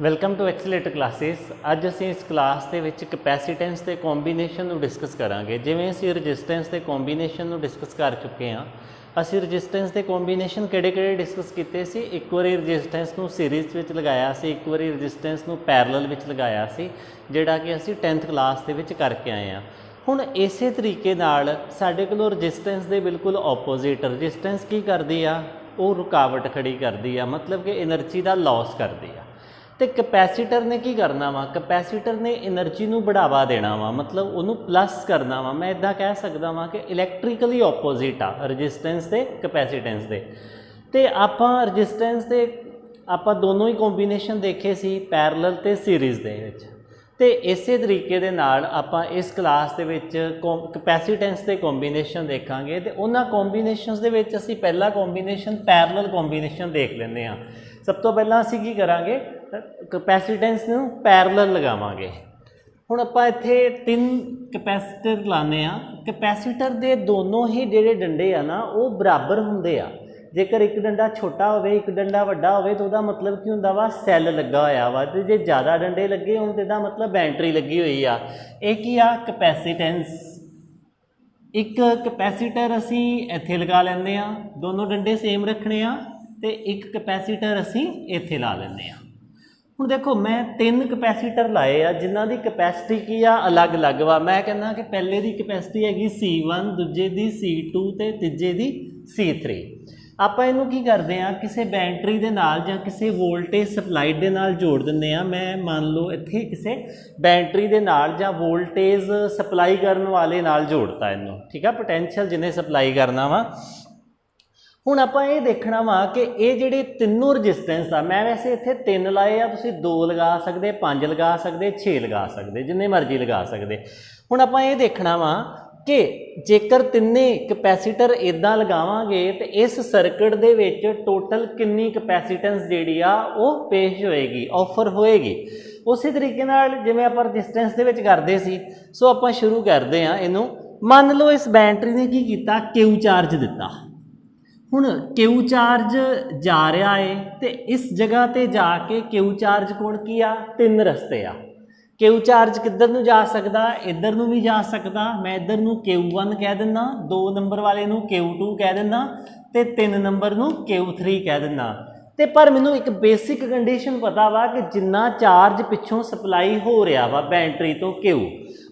Welcome to accelerator classes. ਅੱਜ ਅਸੀਂ ਇਸ ਕਲਾਸ ਦੇ ਵਿੱਚ ਕਪੈਸੀਟੈਂਸ ਦੇ ਕੰਬੀਨੇਸ਼ਨ ਨੂੰ ਡਿਸਕਸ ਕਰਾਂਗੇ। ਜਿਵੇਂ ਅਸੀਂ ਰੈਜ਼ਿਸਟੈਂਸ ਦੇ ਕੰਬੀਨੇਸ਼ਨ ਨੂੰ ਡਿਸਕਸ ਕਰ ਚੁੱਕੇ ਹਾਂ। ਅਸੀਂ ਰੈਜ਼ਿਸਟੈਂਸ ਦੇ ਕੰਬੀਨੇਸ਼ਨ ਕਿਹੜੇ ਡਿਸਕਸ ਕੀਤੇ ਸੀ। ਇੱਕ ਵਾਰੀ ਰੈਜ਼ਿਸਟੈਂਸ ਨੂੰ ਸੀਰੀਜ਼ ਵਿੱਚ ਲਗਾਇਆ ਸੀ, ਇੱਕ ਵਾਰੀ ਰੈਜ਼ਿਸਟੈਂਸ ਨੂੰ ਪੈਰਲਲ ਵਿੱਚ ਲਗਾਇਆ ਸੀ, ਜਿਹੜਾ ਕਿ ਅਸੀਂ 10th ਕਲਾਸ ਦੇ ਵਿੱਚ ਕਰਕੇ ਆਏ ਹਾਂ। ਹੁਣ ਇਸੇ ਤਰੀਕੇ ਨਾਲ ਸਾਡੇ ਕੋਲ ਰੈਜ਼ਿਸਟੈਂਸ ਦੇ ਬਿਲਕੁਲ ਆਪੋਜ਼ਿਟ ਰੈਜ਼ਿਸਟੈਂਸ ਕੀ ਕਰਦੀ ਆ, ਉਹ ਰੁਕਾਵਟ ਖੜੀ ਕਰਦੀ ਆ, ਮਤਲਬ ਕਿ એનર્ਜੀ ਦਾ ਲੋਸ ਕਰਦੀ ਆ। तो कैपेसीटर ने की करना वा, कैपेसीटर ने एनर्जी नू बढ़ावा देना वा, मतलब उन्होंने प्लस करना वा। मैं इदा कह सकता वा कि इलैक्ट्रिकली ऑपोजिट आ रजिस्टेंस के कैपेसीटेंस के। तो आपां रजिस्टेंस के आपां दोनों ही कॉम्बीनेशन देखे सी, पैरलल ते सीरीज़ दे विच। ते इसे तरीके दे नाल आपां इस क्लास दे विच कैपेसीटेंस के कॉम्बीनेशन देखांगे। ते उन्हां कॉम्बीनेशनस दे विच असीं पहला कॉम्बीनेशन पैरलल कॉम्बीनेशन देख लैंदे हां। सब तो पहला असीं की करांगे, कैपेसीटेंस नूं पैरलल लगावांगे। हुण आपां इत्थे 3 कैपेसिटर लाने आ। कैपेसिटर दे दोनों ही जिहड़े डंडे आ ना, वो बराबर हुंदे आ। जेकर एक डंडा छोटा होवे, एक डंडा वड्डा होवे, तो उहदा मतलब की हुंदा वा, सैल लगा होया वा। ते जे ज़्यादा डंडे लगे होण ते इहदा मतलब बैटरी लगी हुई आ। इह की आ कैपेसीटेंस। एक कैपेसीटर असीं इत्थे लगा लैंदे आ, दोनों डंडे सेम रखने आ, ते एक कैपेसीटर असीं इत्थे ला लैंदे आ। हुण देखो मैं 3 कैपेसीटर लाए आ, जिन्हां दी कैपेसिटी की आ अलग अलग वा। मैं कहना कि पहले दी कैपेसिटी हैगी C1, दूजे दी C2 ते तीजे दी C3। आपां इहनूं की करदे आ, किसी बैटरी दे नाल जां किसी वोल्टेज सप्लाई दे नाल जोड़ दिंदे आ। मैं मान लो इत्थे किसी बैटरी दे नाल जां वोल्टेज सप्लाई करन वाले नाल जोड़ता इहनूं, ठीक है, पोटैंशियल जिन्हें सप्लाई करना वा। हुण आपां ये देखना वा कि ये जिहड़े तीनों रजिस्टेंस आ, मैं वैसे इत्थे 3 लाए आ, तुसीं 2 लगा सकदे, 5 लगा सकदे, 6 लगा सकदे, जिन्ने मर्जी लगा सकदे। हुण आपां ये देखना वा कि जेकर तिन्ने कैपेसीटर इदां लगावांगे तो इस सर्किट दे विच टोटल कितनी कैपेसीटेंस जिहड़ी आ वो पेश होएगी, ऑफर होएगी। उसी तरीके नाल जिवें आपां रजिस्टेंस दे विच करदे सी। सो आपां शुरू करदे आ इहनूं। मान लो इस बैटरी ने की कीता, क्यू चार्ज दिता। हुण क्यू चार्ज जा रहा है, तो इस जगह पर जाके क्यू चार्ज कोल की आ, 3 रस्ते आ। क्यू चार्ज किधर नूं जा सकदा, इधर नूं भी जा सकदा। मैं इधर नूं Q1 कह दिना, 2 नंबर वाले नूं Q2 कह दिना, ते 3 नंबर नूं Q3 कह दिना। ते पर मैनूं एक बेसिक कंडीशन पता वा कि जिन्ना चार्ज पिछों सप्लाई हो रहा वा बैटरी तो Q,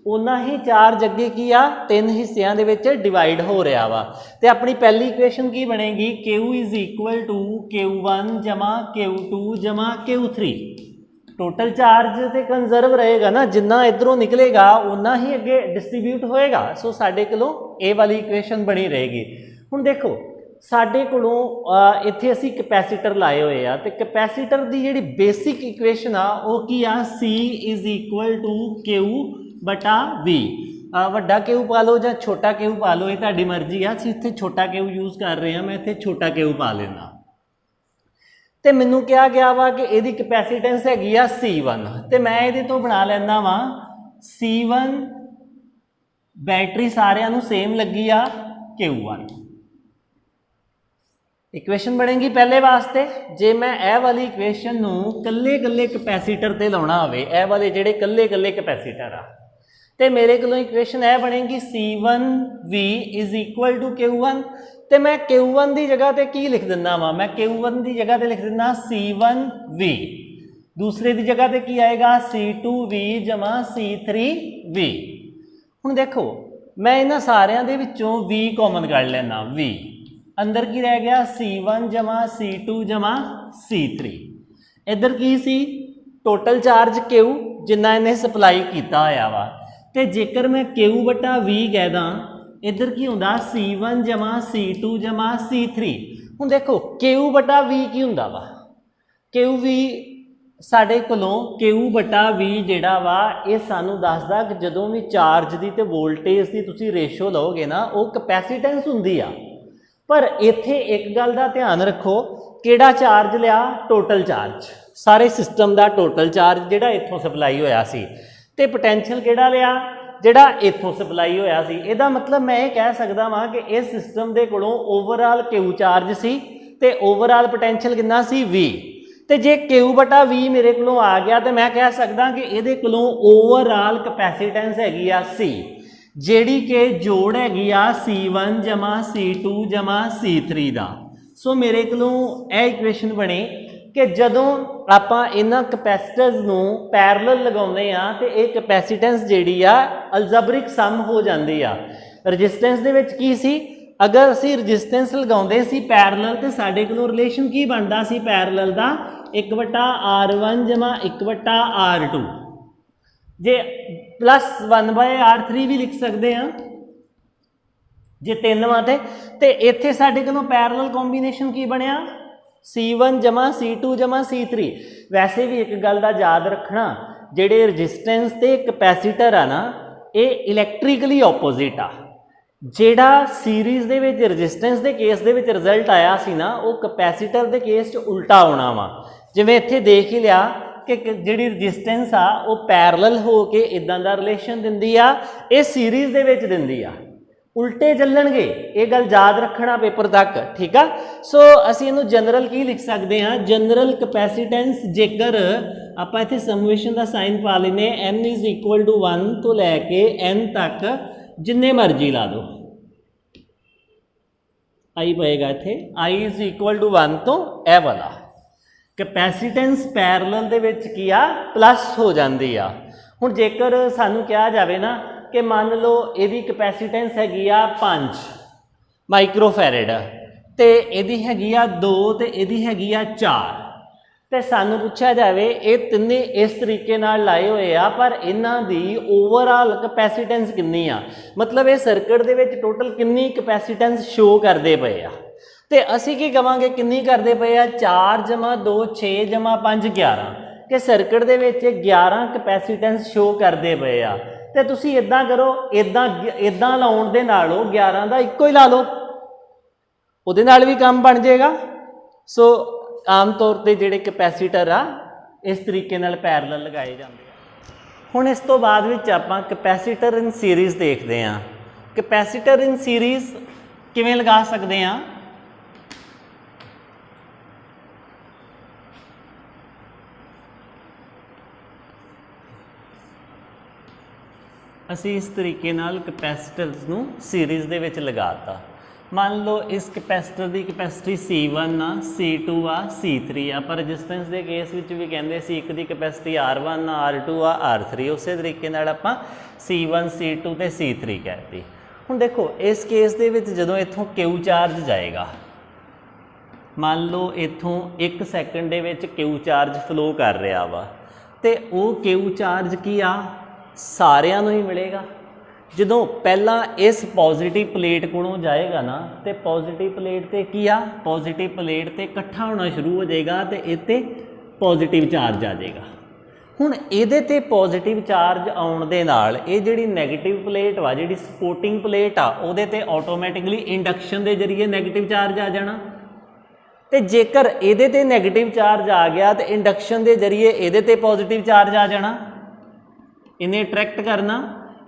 उन्ना ही चार्ज अगे की आ 3 हिस्सियां दे विच डिवाइड हो रहा वा। ते अपनी पहली इक्वेशन की बनेगी, Q is equal to Q1 जमा Q2 जमा Q3। टोटल चार्ज तो कंजर्व रहेगा ना, जिन्ना इधरों निकलेगा उन्ना ही अगे डिस्ट्रीब्यूट होएगा। सो साडे कोलों ए वाली इक्वेशन बनी रहेगी। हुण देखो साडे कोलों इत्थे असीं कैपेसीटर लाए हुए आ, ते कैपेसीटर दी जिहड़ी बेसिक इक्वेशन आ वो की आ, C is equal to Q बटा V। वड्डा क्यू पा लो जां छोटा क्यू पा लो, ये तुहाडी मर्जी आ। असीं इत्थे छोटा क्यू यूज़ कर रहे हैं, मैं इत्थे छोटा क्यू पा लेना। तो मैनू कहा गया वा कि इहदी कैपेसीटेंस हैगी आ C1, तो मैं इहदे तो बना लैंदा वा C1 बैटरी सारिਆਂ ਨੂੰ सेम लगी आ Q1। इक्वेशन बनेगी पहले वास्ते। जे मैं ए वाली इक्वेशन नूं कल्ले कल्ले कैपेसीटर ते लाउणा होवे, ए वाले जिहड़े कल्ले कल्ले कैपेसीटर आ, तो मेरे को इक्वेशन यह बनेगी C1V is equal to Q1। तो मैं Q1 की जगह पर की लिख दिना वा, मैं Q1 की जगह पर लिख दिना C1V। दूसरे की जगह पर की आएगा C2V जमा C3V। हुण देखो मैं इन्हां सारियां दे विच्चों V कॉमन कढ लैना, V अंदर की रह गया C1 जमा C2 जमा C3। इधर की सी टोटल चार्ज Q जिन्ना इन्हें सप्लाई किया होया वा। तो जेकर मैं Q बटा V कह दा, इधर की हुंदा C1 जमा C2 जमा C3। हुण देखो Q बटा V की हुंदा वा, QV साडे कोलों Q बटा V जिहड़ा वा, ये सानू दसदा कि जदों भी चार्ज की तो वोल्टेज की तुसीं रेशो लओगे ना, वो कैपेसीटेंस हुंदी आ। पर इत्थे एक गल दा ध्यान रखो, किहड़ा चार्ज लिया, टोटल चार्ज, सारे सिस्टम का टोटल चार्ज जिहड़ा इत्थों सप्लाई होया सी, ते पोटैंशियल किहड़ा लिया, जिहड़ा इत्थों सप्लाई होया सी। इहदा मतलब मैं ये कह सकदा वां कि इस सिस्टम दे कोलों ओवरऑल Q चार्ज सी, ते ओवरऑल पोटैंशियल कितना सी V। तो जे Q/V मेरे को आ गया तो मैं कह सकता कि ये कोलों ओवरऑल कैपेसिटेंस हैगी आ C, जिहड़ी कि जोड़ हैगी आ C1 जमा C2 जमा C3 दा। सो मेरे कोलों यह इक्वेशन बनी कि जदों आपां इन्हां कैपेसिटर्स नूं पैरलल लगाउंदे आ ते इह कैपेसिटेंस जिहड़ी आ अलजबरिक सम हो जाती आ। रजिस्टेंस दे विच की सी, अगर असी रजिस्टेंस लगाउंदे सी पैरलल तो साडे कोलों रिलेशन की बनदा सी पैरलल दा 1/R1 जमा 1/R2, जे प्लस 1/R3 भी लिख सकते हैं जे 3 वा ते इत्थे साडे कोलों पैरलल कॉम्बीनेशन की बनिया C1 जमा C2 जमा C3। वैसे भी एक गल दा याद रखना, जिहड़े रजिस्टेंस ते कैपेसिटर आ ना ये इलैक्ट्रिकली ऑपोजिट आ। जिहड़ा सीरीज़ दे विच रजिस्टेंस दे केस दे विच रिजल्ट आया सी ना वो कैपेसिटर दे केस च उल्टा होना वा। जिवें इत्थे देख ही लिया कि जिहड़ी रजिस्टेंस आ वो पैरलल हो के इदां दा रिलेशन दिंदी आ, ये सीरीज़ दे विच दिंदी आ, उल्टे चलणगे, ये गल याद रखना पेपर तक, ठीक आ। सो असीं इहनूं जनरल की लिख सकते हैं, जनरल कैपेसिटेंस जेकर आपां इत्थे समुएशन का साइन पा लेने n = 1 तो लैके n तक जिन्ने मर्जी ला दो, आई पएगा इत्थे i = 1 तो यह वाला कैपेसिटेंस पैरलल दे विच की आ प्लस हो जाती आ। हुण जेकर सानू कहा जाए ना कि मान लो यदी कैपेसिटेंस हैगी आ 5 माइक्रोफैरड तो यदी हैगी आ 2 तो यदी हैगी आ 4, तो सानू पूछा जाए ये तिन्ने इस तरीके नाल लाए हुए आ पर इन्हां दी ओवरऑल कैपेसिटेंस कितनी आ, मतलब ये सर्किट दे विच टोटल कितनी कैपेसिटेंस शो करते पे आ। तो असी की कहांगे कितनी करते पे आ 4 जमा 2 6 जमा 5 11 कि सर्किट दे विच 11 कैपेसिटेंस शो करते पे आ। तो तुसी इदां करो, इदां लाउण दे नालों 11 का इक्को ही ला लो, उहदे नाल भी काम बन जाएगा। सो आम तौर पर जिहड़े कैपेसिटर आ इस तरीके नाल पैरलल लगाए जाते हैं। हुण इस तो बाद विच आपां कैपेसिटर इन सीरीज़ देखते हैं। कैपेसिटर इन सीरीज़ किवें लगा सकते हैं? असी इस तरीके नाल कैपेसिटर्स नूं सीरीज़ दे विच लगाता। मान लो इस कैपेसिटर की कैपेसिटी C1 आ, C2 आ, C3 आ, पर रजिस्टेंस के केस विच भी कहते C1 की कैपेसिटी R1 आ, R2 आ, R3। उस तरीके नाल आपां C1 C2 ते C3 कहती। हुण देखो इस केस दे विच जदों इत्थों Q चार्ज जाएगा, मान लो इत्थों 1 सैकेंड दे विच Q चार्ज फ्लो कर रहा वा, तो वो Q चार्ज की आ सारिਆਂ ਨੂੰ ही मिलेगा। ਜਦੋਂ पहला इस पॉजिटिव प्लेट कोलों जाएगा ना तो पॉजिटिव प्लेट ते की आ पॉजिटिव प्लेट ते इकट्ठा होना शुरू हो जाएगा तो इत्ते पॉजिटिव चार्ज आ जाएगा। हुण इहदे ते पॉजिटिव चार्ज आउण दे नाल ये जिहड़ी नैगेटिव प्लेट वा जिहड़ी सपोर्टिंग प्लेट आ उहदे ते ऑटोमैटिकली इंडक्शन के जरिए नैगेटिव चार्ज आ जाना। तो जेकर इहदे ते नैगेटिव चार्ज आ गया तो इंडक्शन के जरिए इहदे ते पॉजिटिव चार्ज आ जाना, इन्हें अट्रैक्ट करना।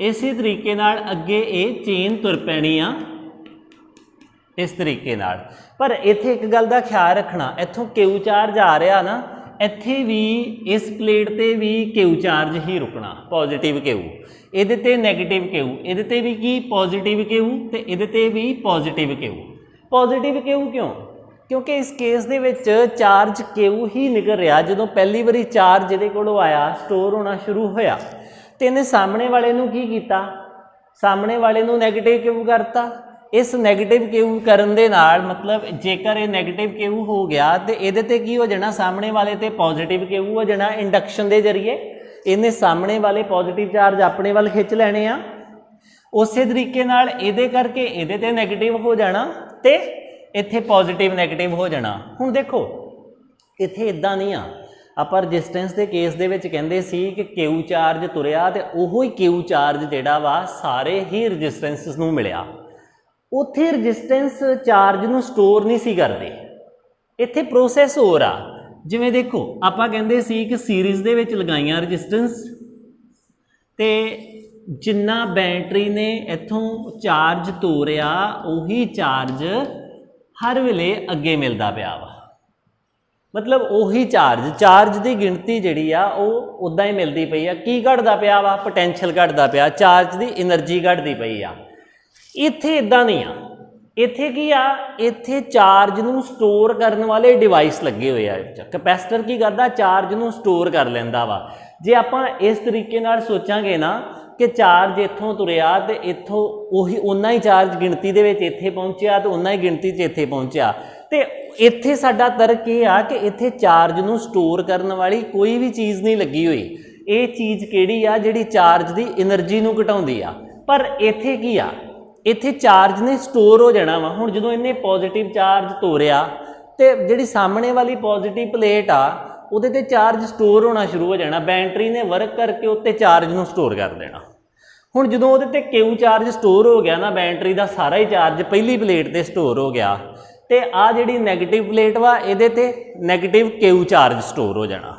इस तरीके नाल अगे ये चेन तुर पैनी आ इस तरीके नाल। पर इत्थे एक गल का ख्याल रखना, इत्थों Q चार्ज आ रहा ना, इत्थे भी इस प्लेट ते भी Q चार्ज ही रुकना, पॉजिटिव Q, इहदे ते नैगेटिव Q, इहदे ते भी की पॉजिटिव Q ते इहदे ते भी पॉजिटिव Q। पॉजिटिव Q क्यों? क्योंकि इस केस दे विच चार्ज Q ही निकल रहा। जदों पहली बारी चार्ज जिहदे कोलों आया स्टोर होना शुरू होया तो इन्हें सामने वाले नूं की कीता, सामने वाले नूं नैगेटिव Q करता। इस नैगेटिव Q करन दे नाल मतलब जेकर ये नैगेटिव Q हो गया तो इहदे ते की हो जाना, सामने वाले ते पॉजिटिव Q हो जाना। इंडक्शन के जरिए इन्हें सामने वाले पॉजिटिव चार्ज अपने वाल खिंच लैने आ। उस तरीके नाल इहदे करके इहदे ते नैगेटिव हो जाना तो इत्थे पॉजिटिव नैगेटिव हो जाना। हुण देखो इत्थे इदां नहीं आ, आपां रजिस्टेंस के केस दे विच कहंदे सी कि Q चार्ज तुरिया तो उही Q चार्ज जिहड़ा वा सारे ही रजिस्टेंस नूं मिलिया। उत्थे रजिस्टेंस चार्ज नूं स्टोर नहीं सी करदे, इत्थे प्रोसैस हो रहा। जिवें देखो आपां कहंदे सी कि सीरीज़ दे विच लगाईआं रजिस्टेंस ते जिन्ना बैटरी ने इत्थों चार्ज तोरिया उही चार्ज हर वेले अगे मिलता पिया वा। मतलब ਉਹੀ ਚਾਰਜ ਦੀ ਗਿਣਤੀ ਜਿਹੜੀ ਆ ਉਹ ਉਦਾਂ ਹੀ ਮਿਲਦੀ ਪਈ ਆ। ਕੀ ਘਟਦਾ ਪਿਆ ਵਾ? ਪੋਟੈਂਸ਼ੀਅਲ ਘਟਦਾ ਪਿਆ, ਚਾਰਜ ਦੀ એનર્ਜੀ ਘਟਦੀ ਪਈ ਆ। ਇੱਥੇ ਇਦਾਂ ਨਹੀਂ ਆ, ਇੱਥੇ ਕੀ ਆ, ਇੱਥੇ ਚਾਰਜ ਨੂੰ ਸਟੋਰ ਕਰਨ ਵਾਲੇ ਡਿਵਾਈਸ ਲੱਗੇ ਹੋਏ ਆ। ਕੈਪੈਸਿਟਰ ਕੀ ਕਰਦਾ? ਚਾਰਜ ਨੂੰ ਸਟੋਰ ਕਰ ਲੈਂਦਾ ਵਾ। ਜੇ ਆਪਾਂ ਇਸ ਤਰੀਕੇ ਨਾਲ ਸੋਚਾਂਗੇ ਨਾ ਕਿ ਚਾਰਜ ਇੱਥੋਂ ਤੁਰਿਆ ਤੇ ਇੱਥੋਂ ਉਹੀ ਓਨਾ ਹੀ ਚਾਰਜ ਗਿਣਤੀ ਦੇ ਵਿੱਚ ਇੱਥੇ ਪਹੁੰਚਿਆ ਤੇ ਓਨਾ ਹੀ ਗਿਣਤੀ 'ਚ ਇੱਥੇ ਪਹੁੰਚਿਆ, ਤੇ ਇੱਥੇ ਸਾਡਾ ਤਰਕ ਇਹ ਆ ਕਿ ਇੱਥੇ ਚਾਰਜ ਨੂੰ ਸਟੋਰ ਕਰਨ ਵਾਲੀ ਕੋਈ ਵੀ ਚੀਜ਼ ਨਹੀਂ ਲੱਗੀ ਹੋਈ। ਇਹ ਚੀਜ਼ ਕਿਹੜੀ ਆ? ਜਿਹੜੀ ਚਾਰਜ ਦੀ એનર્ਜੀ ਨੂੰ ਘਟਾਉਂਦੀ ਆ। ਪਰ ਇੱਥੇ ਕੀ ਆ? ਇੱਥੇ ਚਾਰਜ ਨੇ ਸਟੋਰ ਹੋ ਜਾਣਾ ਵਾ। ਹੁਣ ਜਦੋਂ ਇਹਨੇ ਪੋਜ਼ਿਟਿਵ ਚਾਰਜ ਤੋਰਿਆ ਤੇ ਜਿਹੜੀ ਸਾਹਮਣੇ ਵਾਲੀ ਪੋਜ਼ਿਟਿਵ ਪਲੇਟ ਆ ਉਹਦੇ ਤੇ ਚਾਰਜ ਸਟੋਰ ਹੋਣਾ ਸ਼ੁਰੂ ਹੋ ਜਾਣਾ। ਬੈਟਰੀ ਨੇ ਵਰਕ ਕਰਕੇ ਉੱਤੇ ਚਾਰਜ ਨੂੰ ਸਟੋਰ ਕਰ ਦੇਣਾ। ਹੁਣ ਜਦੋਂ ਉਹਦੇ ਤੇ ਕਿਊ ਚਾਰਜ ਸਟੋਰ ਹੋ ਗਿਆ ਨਾ, ਬੈਟਰੀ ਦਾ ਸਾਰਾ ਹੀ ਚਾਰਜ ਪਹਿਲੀ ਪਲੇਟ ਤੇ ਸਟੋਰ ਹੋ ਗਿਆ, ਤੇ ਆ ਜਿਹੜੀ ਨੈਗੇਟਿਵ ਪਲੇਟ ਵਾ ਇਹਦੇ ਤੇ ਨੈਗੇਟਿਵ ਕਿਊ ਚਾਰਜ ਸਟੋਰ ਹੋ ਜਾਣਾ।